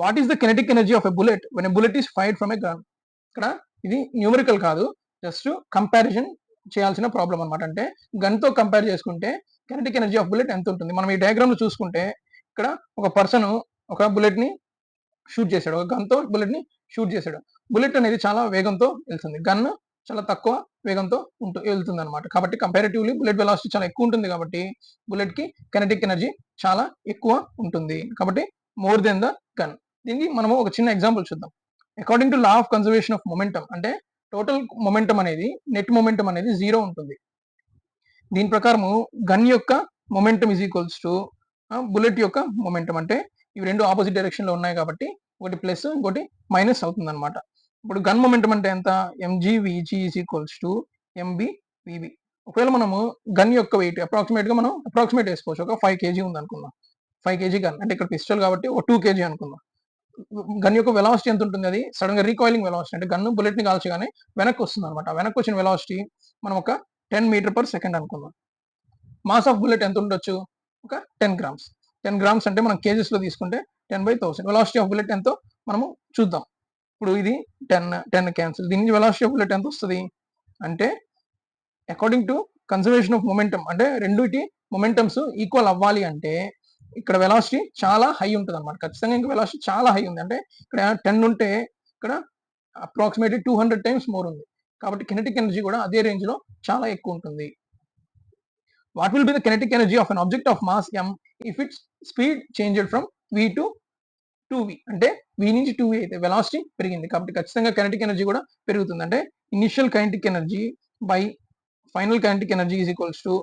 What is the kinetic energy of a bullet when a bullet is fired from a gun? ఇక్కడ ఇది న్యూమరికల్ కాదు, జస్ట్ కంపారిజన్ చేయాల్సిన ప్రాబ్లం అనమాట. అంటే గన్ తో కంపేర్ చేసుకుంటే కినెటిక్ ఎనర్జీ ఆఫ్ బుల్లెట్ ఎంత ఉంటుంది? మనం ఈ డయాగ్రామ్ లో చూసుకుంటే ఇక్కడ ఒక పర్సన్ ఒక బుల్లెట్ ని షూట్ చేశాడు, ఒక గన్ తో బుల్లెట్ ని షూట్ చేశాడు. బుల్లెట్ అనేది చాలా వేగంతో వెళ్తుంది, గన్ చాలా తక్కువ వేగంతో వెళ్తుంది అనమాట. కాబట్టి కంపారిటివ్లీ బుల్లెట్ వెలాసిటీ చాలా ఎక్కువ ఉంటుంది కాబట్టి బుల్లెట్ కి కినెటిక్ ఎనర్జీ చాలా ఎక్కువ ఉంటుంది. కాబట్టి మోర్ దెన్ ద గన్. దీనికి మనము ఒక చిన్న ఎగ్జాంపుల్ చూద్దాం. According to law of conservation of momentum అంటే టోటల్ మొమెంటం అనేది నెట్ మొమెంటం అనేది 0 ఉంటుంది. దీని ప్రకారము గన్ యొక్క momentum is equals to bullet యొక్క మొమెంటం. అంటే ఇవి రెండు ఆపోజిట్ డైరెక్షన్ లో ఉన్నాయి కాబట్టి ఒకటి ప్లస్ ఇంకోటి మైనస్ అవుతుంది అనమాట. ఇప్పుడు గన్ మొమెంటం అంటే ఎంత? mgvg is equals to mbvb. ఒకవేళ మనము గన్ యొక్క వెయిట్ అప్రాక్సిమేట్ గా మనం అప్రాక్సిమేట్ వేసుకోవచ్చు. ఒక 5 kg ఉంది అనుకుందాం. 5 kg గన్ అంటే ఇక్కడ పిస్టల్ కాబట్టి ఒక 2 kg అనుకుందాం. గన్ యొక్క వెలాసిటీ ఎంత ఉంటుంది? అది సడన్ గా రీకాయిలింగ్ వెలాసిటీ, అంటే గన్ బుల్లెట్ ని కాల్చగానే వెనక్కి వస్తుంది అనమాట. వెనక్కి వచ్చిన వెలాసిటీ మనం ఒక 10 మీటర్/సెకండ్ అనుకుందాం. మాస్ ఆఫ్ బుల్లెట్ ఎంత ఉండొచ్చు? ఒక 10 grams. 10 grams అంటే మనం కేజెస్ లో తీసుకుంటే 10/1000. వెలాసిటీ ఆఫ్ బుల్లెట్ ఎంతో మనము చూద్దాం. ఇప్పుడు ఇది 10 క్యాన్సిల్. దీనికి వెలాసిటీ ఆఫ్ బుల్లెట్ ఎంత వస్తుంది అంటే according to conservation of momentum అంటే రెండుటి మొమెంటమ్స్ ఈక్వల్ అవ్వాలి అంటే ఇక్కడ వెలాసిటీ చాలా హై ఉంటుంది అనమాట. ఖచ్చితంగా ఇంకా వెలాసిటీ చాలా హై ఉంది. అంటే ఇక్కడ 10 ఉంటే ఇక్కడ అప్రాక్సిమేట్లీ 200 times మోర్ ఉంది. కాబట్టి కినెటిక్ ఎనర్జీ కూడా అదే రేంజ్ లో చాలా ఎక్కువ ఉంటుంది. What will be the kinetic energy of an object of mass m if its speed changed from v to 2v? అంటే v నుంచి 2v అయితే వెలాసిటీ పెరిగింది కాబట్టి ఖచ్చితంగా కైనెటిక్ ఎనర్జీ కూడా పెరుగుతుంది. అంటే initial kinetic energy by final kinetic energy is equals to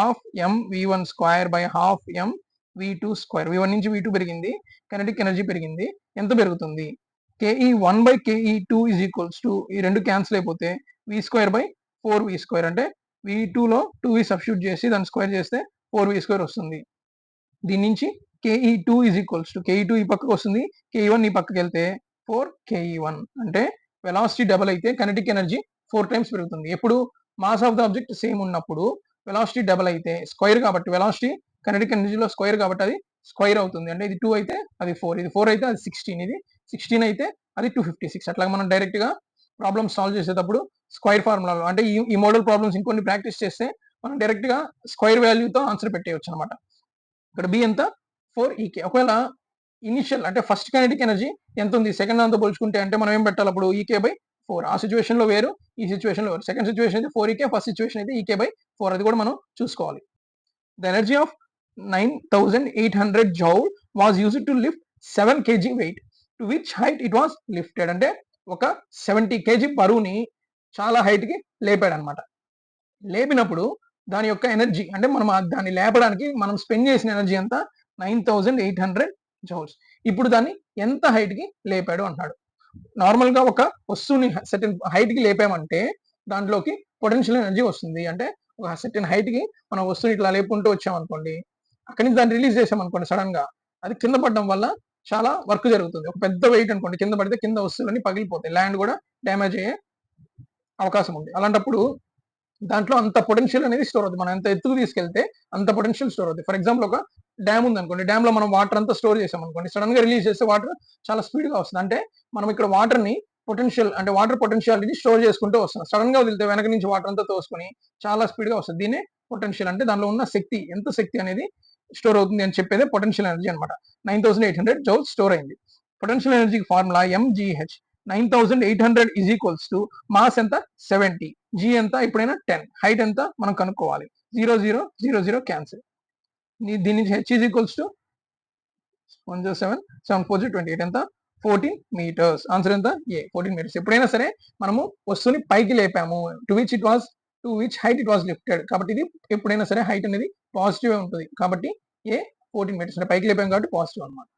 ½ mv1² by ½ mv2². v1 నుంచి v2 పెరిగింది, కైనెటిక్ ఎనర్జీ పెరిగింది. ఎంత పెరుగుతుంది? KE1/KE2 ఈజ్ ఈక్వల్స్ టు ఈ రెండు క్యాన్సిల్ అయిపోతే v²/4v². అంటే v2 లో 2v సబ్స్టిట్యూట్ చేసి దాన్ని స్క్వేర్ చేస్తే 4v² వస్తుంది. దీని నుంచి KE2 is equals to KE2 ఈ పక్కకు వస్తుంది, KE1 ఈ పక్కకి వెళ్తే 4KE1. అంటే వెలాసిటీ డబల్ అయితే కైనెటిక్ ఎనర్జీ 4 times పెరుగుతుంది. ఎప్పుడు? Mass of the object same ఉన్నప్పుడు వెలాసిటీ డబుల్ అయితే స్క్వేర్ కాబట్టి వెలాసిటీ కైనెటిక్ ఎనర్జీలో స్క్వేర్ కాబట్టి అది స్క్వేర్ అవుతుంది. అంటే ఇది 2 అయితే అది 4, ఇది 4 అయితే అది 16, ఇది 16 అయితే అది 256. అట్లా మనం డైరెక్ట్ గా ప్రాబ్లమ్ సాల్వ్ చేసేటప్పుడు స్క్వేర్ ఫార్ములాలో అంటే ఈ మోడల్ ప్రాబ్లమ్స్ ఇంకొన్ని ప్రాక్టీస్ చేస్తే మనం డైరెక్ట్ గా స్క్వేర్ వాల్యూతో ఆన్సర్ పెట్టేయచ్చు అనమాట. ఇక్కడ బి ఎంత 4 ఒకవేళ ఇనిషియల్ అంటే ఫస్ట్ కైనెటిక్ ఎనర్జీ ఎంత ఉంది సెకండ్ దాంతో పోల్చుకుంటే అంటే మనం ఏం పెట్టాలి అప్పుడు ఈకే బై 4. ఆ సిచ్యువేషన్ లో వేరు, ఈ సిచ్యువేషన్ లో వేరు. సెకండ్ సిచ్యువేషన్ అయితే 4 ఫస్ట్ సిచ్యువేషన్ అయితే ఈకే బై 4, అది కూడా మనం చూసుకోవాలి. The energy of 9800 joule was used to lift 7 kg weight to which height it was lifted. అంటే ఒక 70 kg బరువుని చాలా హైట్ కి లేపాడు అనమాట. లేపినప్పుడు దాని యొక్క ఎనర్జీ అంటే మనం దాన్ని లేపడానికి మనం స్పెండ్ చేసిన ఎనర్జీ ఎంత 9800 జౌల్స్. ఇప్పుడు దాన్ని ఎంత హైట్ కి లేపాడు అంటున్నాడు. నార్మల్ గా ఒక వస్తువుని సర్టెన్ హైట్ కి లేపామంటే దాంట్లోకి పొటెన్షియల్ ఎనర్జీ వస్తుంది. అంటే ఒక సర్టెన్ హైట్ కి మనం వస్తువుని ఇట్లా లేపుకుంటూ వచ్చామనుకోండి, అక్కడి నుంచి దాన్ని రిలీజ్ చేసామనుకోండి సడన్ గా, అది కింద పడడం వల్ల చాలా వర్క్ జరుగుతుంది. ఒక పెద్ద వెయిట్ అనుకోండి కింద పడితే కింద వస్తువులన్నీ పగిలిపోతాయి, ల్యాండ్ కూడా డ్యామేజ్ అయ్యే అవకాశం ఉంది. అలాంటప్పుడు దాంట్లో అంత పొటెన్షియల్ అనేది స్టోర్ అవుతుంది. మనం ఎంత ఎత్తుకు తీసుకెళ్తే అంత పొటెన్షియల్ స్టోర్ అవుతుంది. ఫర్ ఎగ్జాంపుల్ ఒక డ్యామ్ ఉంది అనుకోండి, డ్యామ్ లో మనం వాటర్ అంతా స్టోర్ చేసాం అనుకోండి, సడన్ గా రిలీజ్ చేస్తే వాటర్ చాలా స్పీడ్ గా వస్తుంది. అంటే మనం ఇక్కడ వాటర్ ని పొటెన్షియల్ అంటే వాటర్ పొటెన్షియాలిటీ స్టోర్ చేసుకుంటూ వస్తుంది. సడన్ గా వదిలితే వెనక నుంచి వాటర్ అంతా తోసుకొని చాలా స్పీడ్ గా వస్తుంది. దీనే పొటెన్షియల్ అంటే దానిలో ఉన్న శక్తి, ఎంత శక్తి అనేది స్టోర్ అవుతుంది అని చెప్పేది పొటెన్షియల్ ఎనర్జీ అనమాట. 9800 జౌల్స్ స్టోర్ అయింది. Potential energy formula MGH. 9800 is equals to mass ఎంత 70, జీ ఎంత ఎప్పుడైనా 10, హైట్ ఎంత మనం కనుక్కోవాలి. 0 0 0 0 క్యాన్సిల్. దీని నుంచి హెచ్ ఈజ్ ఈక్వల్స్ టు 107 7 4 28 ఎంత 14 మీటర్స్. ఆన్సర్ ఎంత ఏ 14 మీటర్స్. ఎప్పుడైనా సరే మనము వస్తువుని పైకి లేపాము, to which height it was lifted, కాబట్టి ఇది ఎప్పుడైనా సరే హైట్ అనేది పాజిటివ్ ఉంటుంది. కాబట్టి ఏ 14 మీటర్స్ అంటే పైకి లేపాము కాబట్టి పాజిటివ్ అనమాట.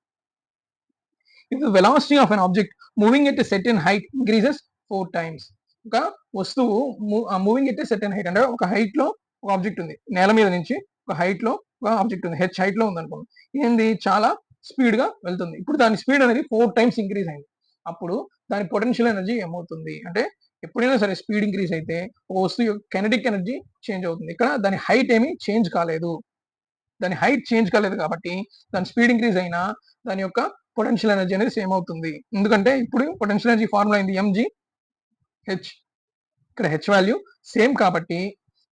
If the velocity of an object moving at a certain height increases 4 times, ఒక వస్తువు మూవింగ్ ఎట్ సెర్టెన్ హైట్ అంటే ఒక హైట్ లో ఒక ఆబ్జెక్ట్ ఉంది, నేల మీద నుంచి ఒక హైట్ లో ఒక ఆబ్జెక్ట్ ఉంది, హెచ్ హైట్ లో ఉంది అనుకోండి, ఏంది చాలా స్పీడ్ గా వెళ్తుంది. ఇప్పుడు దాని స్పీడ్ అనేది 4 times ఇంక్రీజ్ అయింది. అప్పుడు దాని పొటెన్షియల్ ఎనర్జీ ఏమవుతుంది అంటే ఎప్పుడైనా సరే స్పీడ్ ఇంక్రీజ్ అయితే ఒక వస్తువు కైనెటిక్ ఎనర్జీ చేంజ్ అవుతుంది. ఇక్కడ దాని హైట్ ఏమీ చేంజ్ కాలేదు, దాని హైట్ చేంజ్ కాలేదు కాబట్టి దాని స్పీడ్ ఇంక్రీజ్ అయినా దాని యొక్క పొటెన్షియల్ ఎనర్జీ అనేది సేమ్ అవుతుంది. ఎందుకంటే ఇప్పుడు పొటెన్షియల్ ఎనర్జీ ఫార్ములా అయింది ఎంజీ హెచ్. ఇక్కడ హెచ్ వాల్యూ సేమ్ కాబట్టి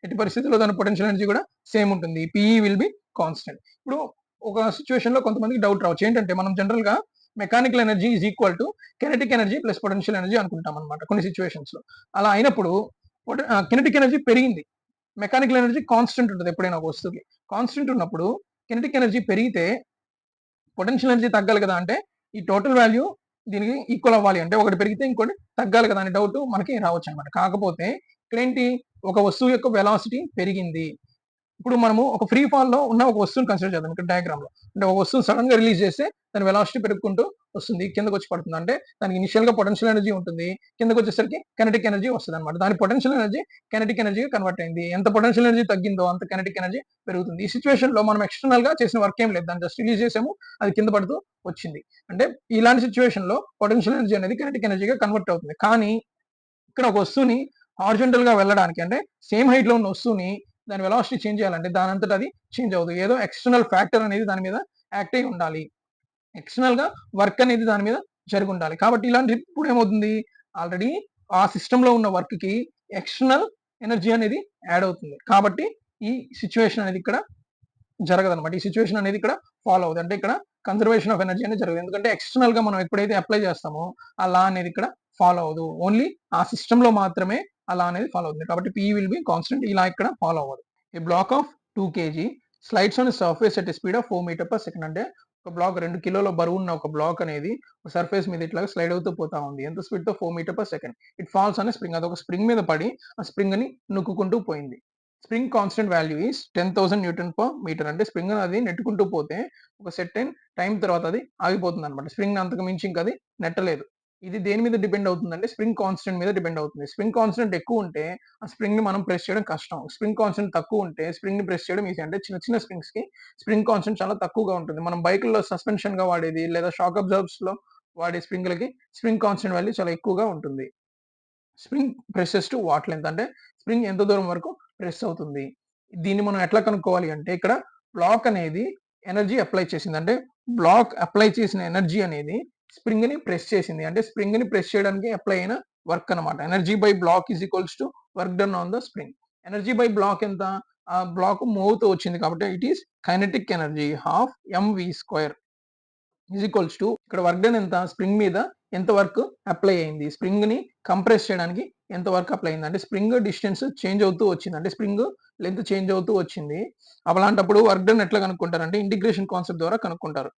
ఎట్టి పరిస్థితుల్లో దాని పొటెన్షియల్ ఎనర్జీ కూడా సేమ్ ఉంటుంది. PE will be constant. ఇప్పుడు ఒక సిచ్యువేషన్ లో కొంతమందికి డౌట్ రావచ్చు, ఏంటంటే మనం జనరల్ గా mechanical energy is equal to kinetic energy plus potential energy అనుకుంటాం అనమాట కొన్ని సిచ్యువేషన్స్ లో. అలా అయినప్పుడు కెనెటిక్ ఎనర్జీ పెరిగింది, మెకానికల్ ఎనర్జీ కాన్స్టెంట్ ఉంటుంది. ఎప్పుడైనా ఒక వస్తువుకి కాన్స్టెంట్ ఉన్నప్పుడు కెనెటిక్ ఎనర్జీ పెరిగితే పొటెన్షియల్ ఎనర్జీ తగ్గాలి కదా, అంటే ఈ టోటల్ వాల్యూ దీనికి ఈక్వల్ అవ్వాలి అంటే ఒకటి పెరిగితే ఇంకోటి తగ్గాలి కదా అనే డౌట్ మనకి రావచ్చు అనమాట. కాకపోతే ఇక్కడేంటి, ఒక వస్తువు యొక్క వెలాసిటీ పెరిగింది. ఇప్పుడు మనము ఒక ఫ్రీ ఫాల్ లో ఉన్న ఒక వస్తువుని కన్సిడర్ చేద్దాం ఇక్కడ డయాగ్రామ్ లో. అంటే ఒక వస్తువు సడన్ గా రిలీజ్ చేస్తే దాని వెలాసిటీ పెరుగుకుంటూ వస్తుంది, కిందకు వచ్చి పడుతుంది. అంటే దానికి ఇనిషియల్ గా పొటెన్షియల్ ఎనర్జీ ఉంటుంది, కిందకు వచ్చేసరికి కెనెటిక్ ఎనర్జీ వస్తుంది అనమాట. దాని పొటెన్షియల్ ఎనర్జీ కెనెటిక్ ఎనర్జీగా కన్వర్ట్ అయింది. ఎంత పొటెన్షియల్ ఎనర్జీ తగ్గిందో అంత కెనెటిక్ ఎనర్జీ పెరుగుతుంది. ఈ సిచ్యువేషన్ లో మనం ఎక్స్టర్నల్ గా చేసిన వర్క్ ఏం లేదు, దాన్ని జస్ట్ రిలీజ్ చేసాము, అది కింద పడుతూ వచ్చింది. అంటే ఇలాంటి సిచ్యువేషన్ లో పొటెన్షియల్ ఎనర్జీ అనేది కెనెటిక్ ఎనర్జీగా కన్వర్ట్ అవుతుంది. కానీ ఇక్కడ ఒక వస్తువుని హారిజాంటల్ గా వెళ్ళడానికి అంటే సేమ్ హైట్ లో ఉన్న వస్తువుని దాని వెలాసిటీ చేంజ్ చేయాలంటే దాని అంతటా అది చేంజ్ అవ్వదు. ఏదో ఎక్స్టర్నల్ ఫ్యాక్టర్ అనేది దాని మీద యాక్ట్ అయి ఉండాలి, ఎక్స్టర్నల్ గా వర్క్ అనేది దాని మీద జరిగి ఉండాలి. కాబట్టి ఇలాంటి ఇప్పుడు ఏమవుతుంది, ఆల్రెడీ ఆ సిస్టమ్ లో ఉన్న వర్క్ కి ఎక్స్టర్నల్ ఎనర్జీ అనేది యాడ్ అవుతుంది. కాబట్టి ఈ సిచ్యువేషన్ అనేది ఇక్కడ జరగదనమాట. ఈ సిచ్యువేషన్ అనేది ఇక్కడ ఫాలో అవుతుంది. అంటే ఇక్కడ కన్జర్వేషన్ ఆఫ్ ఎనర్జీ అనేది జరగదు. ఎందుకంటే ఎక్స్టర్నల్ గా మనం ఎప్పుడైతే అప్లై చేస్తామో ఆ లా అనేది ఇక్కడ ఫాలో అవ్వదు. ఓన్లీ ఆ సిస్టమ్ లో మాత్రమే ఆ లా అనేది ఫాలో అవుతుంది. కాబట్టి పి విల్ బి కాన్స్టెంట్, ఇలా ఇక్కడ ఫాలో అవ్వదు. A block of 2 kg slides on surface at speed of 4 meter per second. అంటే ఒక బ్లాక్ 2 కిలోల బరువు ఉన్న ఒక బ్లాక్ అనేది సర్ఫేస్ మీద ఇట్లా స్లైడ్ అవుతూ పోతా ఉంది. ఎంత స్పీడ్ తో 4 meter per second. It falls అనే స్ప్రింగ్, అది ఒక స్ప్రింగ్ మీద పడి ఆ స్ప్రింగ్ ని నొక్కుంటూ పోయింది. Spring constant value is 10,000 newton per meter. అంటే స్ప్రింగ్ అది నెట్టుకుంటూ పోతే ఒక సెర్టైన్ టైం తర్వాత అది ఆగిపోతుంది అనమాట. స్ప్రింగ్ అంతకు మించి ఇంకా అది నెట్టలేదు. ఇది దేని మీద డిపెండ్ అవుతుందంటే స్ప్రింగ్ కాన్స్టెంట్ మీద డిపెండ్ అవుతుంది. స్ప్రింగ్ కాన్స్టెంట్ ఎక్కువ ఉంటే ఆ స్ప్రింగ్ ని మనం ప్రెస్ చేయడం కష్టం. స్ప్రింగ్ కాన్స్టెంట్ తక్కువ ఉంటే స్ప్రింగ్ ని ప్రెస్ చేయడం ఈజీ. అంటే చిన్న చిన్న స్ప్రింగ్స్ కి స్ప్రింగ్ కాన్స్టెంట్ చాలా తక్కువగా ఉంటుంది. మనం బైకుల్లో సస్పెన్షన్ గా వాడేది లేదా షాక్ అబ్జర్వర్స్ లో వాడే స్ప్రింగ్లకి స్ప్రింగ్ కాన్స్టెంట్ వాల్యూ చాలా ఎక్కువగా ఉంటుంది. Spring presses to what length. అంటే స్ప్రింగ్ ఎంత దూరం వరకు ప్రెస్ అవుతుంది. దీన్ని మనం ఎట్లా కనుక్కోవాలి అంటే ఇక్కడ బ్లాక్ అనేది ఎనర్జీ అప్లై చేసింది. అంటే బ్లాక్ అప్లై చేసిన ఎనర్జీ అనేది స్ప్రింగ్‌ని ప్రెస్ చేసింది. అంటే స్ప్రింగ్‌ని ప్రెస్ చేయడానికి అప్లై అయిన వర్క్ అన్నమాట. Energy by block is equals to work done on the spring. Energy by block ఎంత? ఆ బ్లాక్ మూవ్ అవుతూ వచ్చింది కాబట్టి it is kinetic energy half MV square is equals to ఇక్కడ వర్క్ డన్ ఎంత? స్ప్రింగ్ మీద ఎంత వర్క్ అప్లై అయింది? స్ప్రింగ్‌ని కంప్రెస్ చేయడానికి ఎంత వర్క్ అప్లై అయింది? అంటే స్ప్రింగ్ డిస్టెన్స్ చేంజ్ అవుతూ వచ్చింది. అంటే స్ప్రింగ్ లెంత్ చేంజ్ అవుతూ వచ్చింది. అలాంటప్పుడు వర్క్ డన్ ఎట్లా కనుక్కుంటారంటే ఇంటిగ్రేషన్ కాన్సెప్ట్ ద్వారా కనుక్కుంటారు.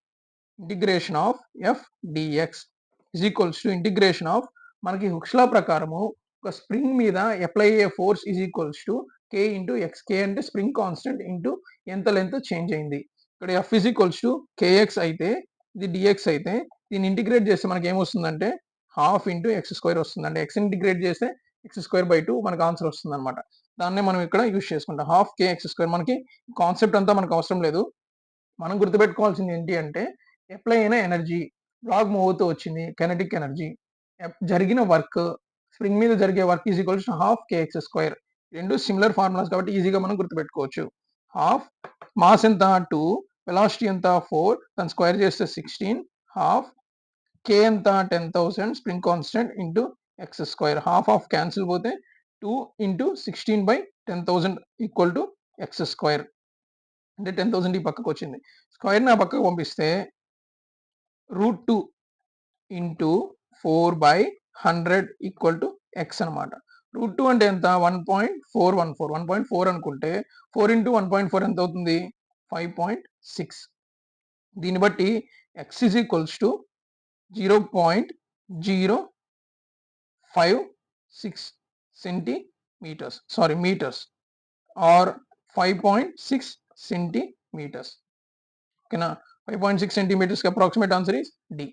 Integration of F D X is equals to integration of మనకి హుక్స్ లా ప్రకారము ఒక స్ప్రింగ్ మీద అప్లై అయ్యే force is equals to K into X. K అంటే స్ప్రింగ్ కాన్స్టెంట్ ఇంటూ ఎంత లెంత్ చేంజ్ అయింది. ఇక్కడ F is equals to K X అయితే ఇది డిఎక్స్ అయితే దీన్ని ఇంటిగ్రేట్ చేస్తే మనకి ఏమొస్తుందంటే హాఫ్ ఇంటూ ఎక్స్ స్క్వేర్ వస్తుంది. అంటే ఎక్స్ ఇంటిగ్రేట్ చేస్తే ఎక్స్ స్క్వేర్ బై 2 మనకు ఆన్సర్ వస్తుంది అనమాట. దాన్నే మనం ఇక్కడ యూజ్ చేసుకుంటాం. హాఫ్ కే ఎక్స్ స్క్వేర్ మనకి కాన్సెప్ట్ అంతా మనకు అవసరం లేదు. మనం గుర్తుపెట్టుకోవాల్సింది ఏంటి అంటే అప్లై అయిన ఎనర్జీ బ్లాక్ మూవ్ అవుతూ వచ్చింది కైనెటిక్ ఎనర్జీ జరిగిన వర్క్ స్ప్రింగ్ మీద జరిగే work is equals half KX square. రెండు సిమిలర్ ఫార్ములాస్ కాబట్టి ఈజీగా మనం గుర్తుపెట్టుకోవచ్చు. హాఫ్ మాస్ ఎంత 2, వెలాసిటీ ఎంత 4, దాని స్క్వేర్ చేస్తే 16, హాఫ్ కే ఎంత 10,000 spring constant into X square. Half of cancel పోతే 2 into 16/10,000 equal to X square. అంటే 10,000 ఈ పక్కకు వచ్చింది. స్క్వేర్‌ని ఆ పక్కకు పంపిస్తే √2 ఇంటూ 4/100 ఈక్వల్ టు ఎక్స్ అనమాట. √2 అంటే ఎంత? 1.414. 1.4 అనుకుంటే 4 ఇంటూ 1.4 ఎంత అవుతుంది? 5.6. దీన్ని బట్టి X is equals to 0.056 centimeters meters or 5.6 centimeters. ఓకేనా? 5.6 సెంటీమీటర్స్‌కి approximate answer is D.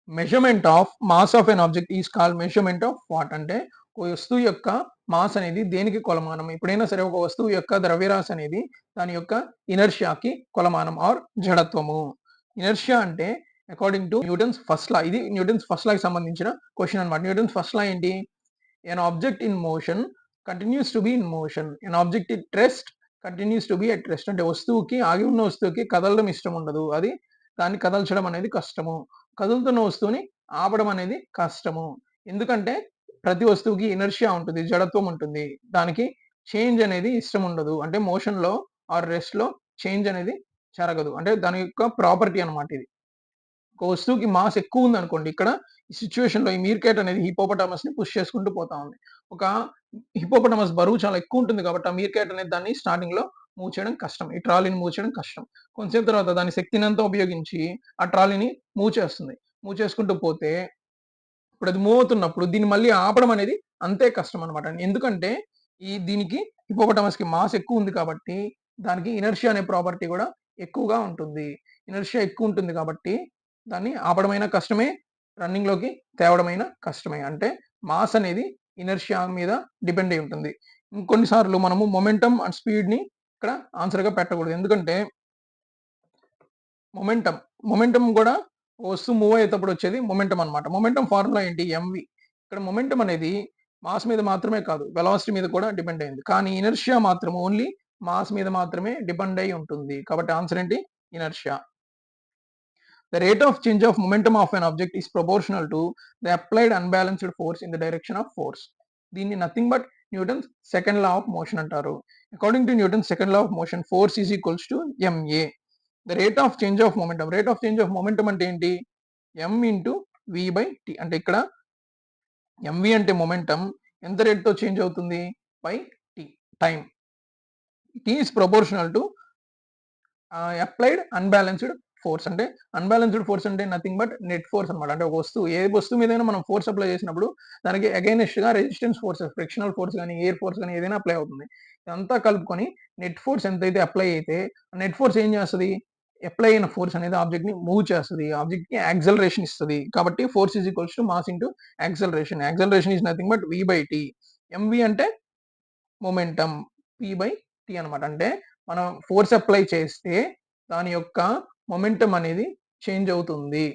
Measurement of mass of an object is called measurement of what? అంటే ఒక వస్తువు యొక్క మాస్ అనేది దేనికి కొలమానం? ఎప్పుడైనా సరే ఒక వస్తువు యొక్క ద్రవ్యరాశి అనేది దాని యొక్క ఇనర్షియాకి కొలమానం ఆర్ జడత్వము. ఇనర్షియా అంటే అకార్డింగ్ టు న్యూటన్స్ ఫస్ట్ లా. ఇది న్యూటన్స్ ఫస్ట్ లాకి సంబంధించిన క్వశ్చన్ అన్నమాట. న్యూటన్స్ ఫస్ట్ లా ఏంటి? An object in motion continues to be in motion. An object it rest continuous to be at rest. అంటే వస్తువుకి ఆగి ఉన్న వస్తువుకి కదలడం ఇష్టం ఉండదు. అది దాన్ని కదల్చడం అనేది కష్టము. కదులుతున్న వస్తువుని ఆపడం అనేది కష్టము. ఎందుకంటే ప్రతి వస్తువుకి ఇనర్షియా ఉంటుంది. జడత్వం ఉంటుంది. దానికి చేంజ్ అనేది ఇష్టం ఉండదు. అంటే మోషన్‌లో ఆర్ రెస్ట్‌లో చేంజ్ అనేది జరగదు. అంటే దాని యొక్క ప్రాపర్టీ అన్నమాట ఇది. ఒక వస్తువుకి మాస్ ఎక్కువ ఉందనుకోండి. ఇక్కడ ఈ సిట్యుయేషన్‌లో ఈ మీర్కేట్ అనేది హిప్పోపోటామస్‌ని పుష్ చేసుకుంటూ పోతా ఉంది. ఒక హిప్పోపోటామస్ బరువు చాలా ఎక్కువ ఉంటుంది కాబట్టి ఆ మీర్కేట్ అనేది దాన్ని స్టార్టింగ్‌లో మూవ్ చేయడం కష్టం. ఈ ట్రాలీని మూవ్ చేయడం కష్టం. కొంతసేపు తర్వాత దాని శక్తినంతా ఉపయోగించి ఆ ట్రాలీని మూవ్ చేస్తుంది. మూవ్ చేసుకుంటూ పోతే ఇప్పుడు అది మూవ్ అవుతున్నప్పుడు దీన్ని మళ్ళీ ఆపడం అనేది అంతే కష్టం అన్నమాట. ఎందుకంటే దీనికి హిప్పోపోటామస్‌కి మాస్ ఎక్కువ ఉంది కాబట్టి దానికి ఇనర్షియా అనే ప్రాపర్టీ కూడా ఎక్కువగా ఉంటుంది. ఇనర్షియా ఎక్కువ ఉంటుంది కాబట్టి దాన్ని ఆపడమైనా కష్టమే, రన్నింగ్‌లోకి తేవడమైనా కష్టమే. అంటే మాస్ అనేది ఇనర్షియా మీద డిపెండ్ అయి ఉంటుంది. ఇంకొన్ని సార్లు మనము మొమెంటం అండ్ స్పీడ్‌ని ఇక్కడ ఆన్సర్‌గా పెట్టకూడదు. ఎందుకంటే మొమెంటం గూడా వస్తువు మూవ్ అయ్యేటప్పుడు వచ్చేది మొమెంటం అన్నమాట. మొమెంటం ఫార్ములా ఏంటి? ఎంవి. ఇక్కడ మొమెంటం అనేది మాస్ మీద మాత్రమే కాదు, వెలాసిటీ మీద కూడా డిపెండ్ అయింది. కానీ ఇనర్షియా మాత్రం ఓన్లీ మాస్ మీద మాత్రమే డిపెండ్ అయ్యి ఉంటుంది. కాబట్టి ఆన్సర్ ఏంటి? Inertia. The rate of change of momentum of an object is proportional to the applied unbalanced force in the direction of force. దీన్ని nothing but Newton's second law of motion అంటారు. According to Newton's second law of motion force is equals to M A. The rate of change of momentum. Rate of change of momentum అంటే ఏంటి? M into V by T. అంటే ఇక్కడ M V అంటే momentum ఎంత రేట్‌తో change అవుతుంది? By T time. T is proportional to applied unbalanced force. అంటే unbalanced force అంటే నథింగ్ బట్ నెట్ ఫోర్స్ అన్నమాట. అంటే ఒక వస్తువు ఏ వస్తువు మీదైనా మనం ఫోర్స్ అప్లై చేసినప్పుడు దానికి అగైనెస్ట్‌గా రెసిస్టెన్స్ ఫోర్సెస్, ఫ్రిక్షనల్ ఫోర్స్ గాని, ఎయిర్ ఫోర్స్ గాని ఏదైనా అప్లై అవుతుంది. ఇదంతా కలుపుకొని నెట్ ఫోర్స్ ఎంతైతే అప్లై అయితే నెట్ ఫోర్స్ ఏం చేస్తది? అప్లై అయిన ఫోర్స్ అనేది ఆబ్జెక్ట్‌ని మూవ్ చేస్తది. ఆబ్జెక్ట్‌కి యాక్సెలరేషన్ ఇస్తది. కాబట్టి force is equals to mass into acceleration. Acceleration is nothing but V by T. MV అంటే మొమెంటం. పి బై టీ అన్నమాట. అంటే మనం ఫోర్స్ అప్లై చేస్తే దాని యొక్క మొమెంటం అనేది చేంజ్ అవుతుంది.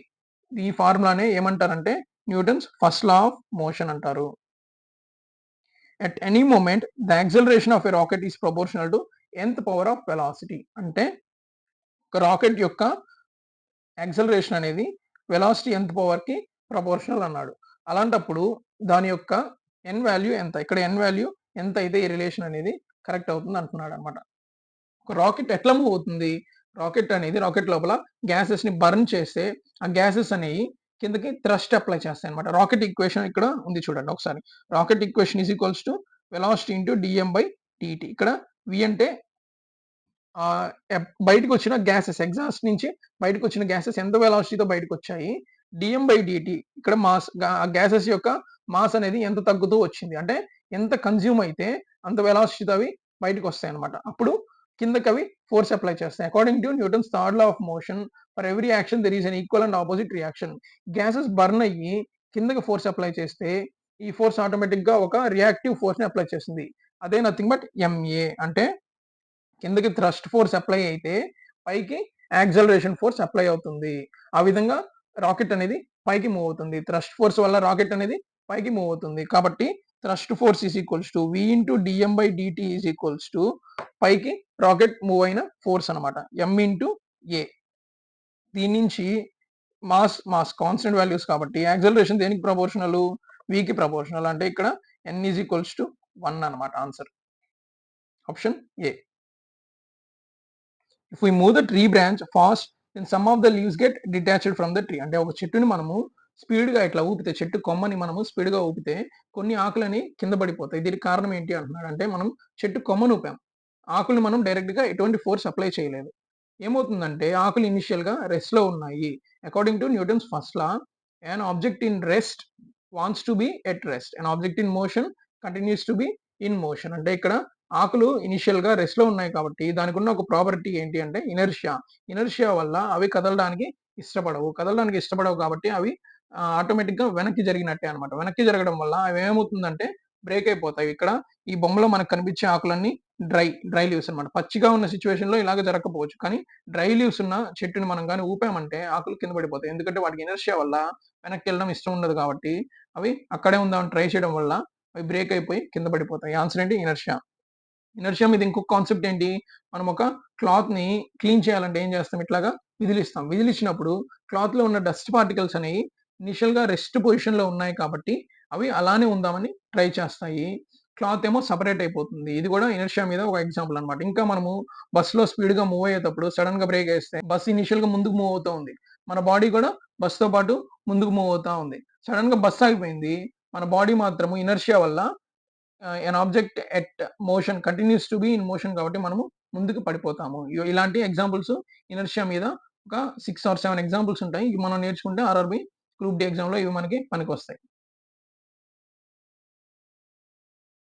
ఈ ఫార్ములానే ఏమంటారంటే Newton's first law of motion అంటారు. At any moment the acceleration of a rocket is proportional to nth power of velocity. అంటే ఒక రాకెట్ యొక్క యాక్సలరేషన్ అనేది వెలాసిటీ nth పవర్‌కి ప్రపోర్షనల్ అన్నాడు. అలాంటప్పుడు దాని యొక్క వాల్యూ ఎంత? ఇక్కడ వాల్యూ ఎంత అయితే ఈ రిలేషన్ అనేది కరెక్ట్ అవుతుంది అంటున్నాడన్నమాట. ఒక రాకెట్ ఎట్లా మూవ్ అవుతుంది? రాకెట్ లోపల గ్యాసెస్‌ని బర్న్ చేస్తే ఆ గ్యాసెస్ అనేయి కిందకి థ్రస్ట్ అప్లై చేస్తాయన్నమాట. రాకెట్ ఈక్వేషన్ ఇక్కడ ఉంది చూడండి ఒకసారి. Rocket equation is equals to velocity into dm/dt. ఇక్కడ v అంటే బయటకొచ్చిన గ్యాసెస్ ఎగ్జాస్ట్ నుంచి బయటకొచ్చిన గ్యాసెస్ ఎంత వెలాసిటీతో బయటకొచ్చాయి. dm/dt ఇక్కడ గ్యాసెస్ యొక్క మాస్ అనేది ఎంత తగ్గుతూ వచ్చింది. అంటే ఎంత కన్జ్యూమ్ అయితే అంత వెలాసిటీతో అవి బయటకొస్తాయన్నమాట. అప్పుడు కిందకి అవి ఫోర్స్ అప్లై చేస్తాయి. According to Newton's third law of motion for every action there is an equal and opposite reaction. Gases burn అయ్యి కిందకి ఫోర్స్ అప్లై చేస్తే ఈ ఫోర్స్ ఆటోమేటిక్‌గా ఒక రియాక్టివ్ ఫోర్స్‌ని అప్లై చేస్తుంది. అదే నథింగ్ బట్ ma. అంటే కిందకి థ్రస్ట్ ఫోర్స్ అప్లై అయితే పైకి యాక్సలరేషన్ ఫోర్స్ అప్లై అవుతుంది. ఆ విధంగా రాకెట్ అనేది పైకి మూవ్ అవుతుంది. థ్రస్ట్ ఫోర్స్ వల్ల రాకెట్ అనేది పైకి మూవ్ అవుతుంది. కాబట్టి thrust force is equals to v into dm/dt is equals to పైకి రాకెట్ మూవ్ అయిన ఫోర్స్ అన్నమాట. m into a. దీని నుంచి మాస్ కాన్స్టెంట్ వాల్యూస్ కాబట్టి యాక్సలరేషన్ దేనికి ప్రపోర్షనల్? vకి ప్రపోర్షనల్. అంటే ఇక్కడ n ఈజ్ ఈక్వల్స్ టు 1 అన్నమాట ఆన్సర్. Option A. If we move the tree branch fast then some of the leaves get detached from the tree. అంటే ఒక చెట్టుని మనము స్పీడ్‌గా ఇట్లా ఊపితే, చెట్టు కొమ్మని మనము స్పీడ్‌గా ఊపితే కొన్ని ఆకులని కింద పడిపోతాయి. దీనికి కారణం ఏంటి అంటున్నాడు. అంటే మనం చెట్టు కొమ్మను ఊపాం. ఆకుల్ని మనం డైరెక్ట్‌గా ఎటువంటి ఫోర్స్ అప్లై చేయలేదు. ఏమవుతుందంటే ఆకులు ఇనీషియల్‌గా రెస్ట్‌లో ఉన్నాయి. According to Newton's first law, an object in rest wants to be at rest. An object in motion continues to be in motion. అంటే ఇక్కడ ఆకులు ఇనీషియల్‌గా రెస్ట్‌లో ఉన్నాయి కాబట్టి దానికున్న ఒక ప్రాపర్టీ ఏంటి అంటే ఇనర్షియా. ఇనర్షియా వల్ల అవి కదలడానికి ఇష్టపడవు. కదలడానికి ఇష్టపడవు కాబట్టి అవి ఆటోమేటిక్‌గా వెనక్కి జరిగినట్టే అన్నమాట. వెనక్కి జరగడం వల్ల అవి ఏమవుతుందంటే బ్రేక్ అయిపోతాయి. ఇక్కడ ఈ బొమ్మలో మనకు కనిపించే ఆకులన్నీ డ్రై లీవ్స్ అన్నమాట. పచ్చిగా ఉన్న సిట్యుయేషన్‌లో ఇలాగ జరగకపోవచ్చు. కానీ డ్రై లీవ్స్ ఉన్న చెట్టుని మనం గాని ఊపామంటే ఆకులు కింద పడిపోతాయి. ఎందుకంటే వాటికి ఇనర్షియా వల్ల వెనక్కెళ్ళడం ఇష్టం ఉండదు కాబట్టి అవి అక్కడే ఉందామని ట్రై చేయడం వల్ల అవి బ్రేక్ అయిపోయి కింద పడిపోతాయి. ఆన్సర్ ఏంటి? ఇనర్షియా. ఇనర్షియా మీద ఇంకొక కాన్సెప్ట్ ఏంటి? మనం ఒక క్లాత్‌ని క్లీన్ చేయాలంటే ఏం చేస్తాం? ఇట్లాగా విదిలిస్తాం. విదిలిచ్చినప్పుడు క్లాత్‌లో ఉన్న డస్ట్ పార్టికల్స్ అనేయి ఇనీషియల్‌గా రెస్ట్ పొజిషన్‌లో ఉన్నాయి కాబట్టి అవి అలానే ఉందామని ట్రై చేస్తాయి. క్లాత్ ఏమో సెపరేట్ అయిపోతుంది. ఇది కూడా ఇనర్షియా మీద ఒక ఎగ్జాంపుల్ అన్నమాట. ఇంకా మనము బస్‌లో స్పీడ్‌గా మూవ్ అయ్యేటప్పుడు సడెన్‌గా బ్రేక్ ఏస్తే బస్ ఇనీషియల్‌గా ముందుకు మూవ్ అవుతూ ఉంది. మన బాడీ కూడా బస్‌తో పాటు ముందుకు మూవ్ అవుతా ఉంది. సడెన్‌గా బస్ ఆగిపోయింది. మన బాడీ మాత్రము ఇనర్షియా వల్ల an object at motion continues to be in motion కాబట్టి మనము ముందుకు పడిపోతాము. ఇలాంటి ఎగ్జాంపుల్స్ ఇనర్షియా మీద ఒక 6 ఆర్ 7 ఎగ్జాంపుల్స్ ఉంటాయి. ఇవి మనం నేర్చుకుంటే ఆర్ఆర్‌బీ గ్రూప్ డి ఎగ్జామ్‌లో ఇవి మనకి పనికొస్తాయి.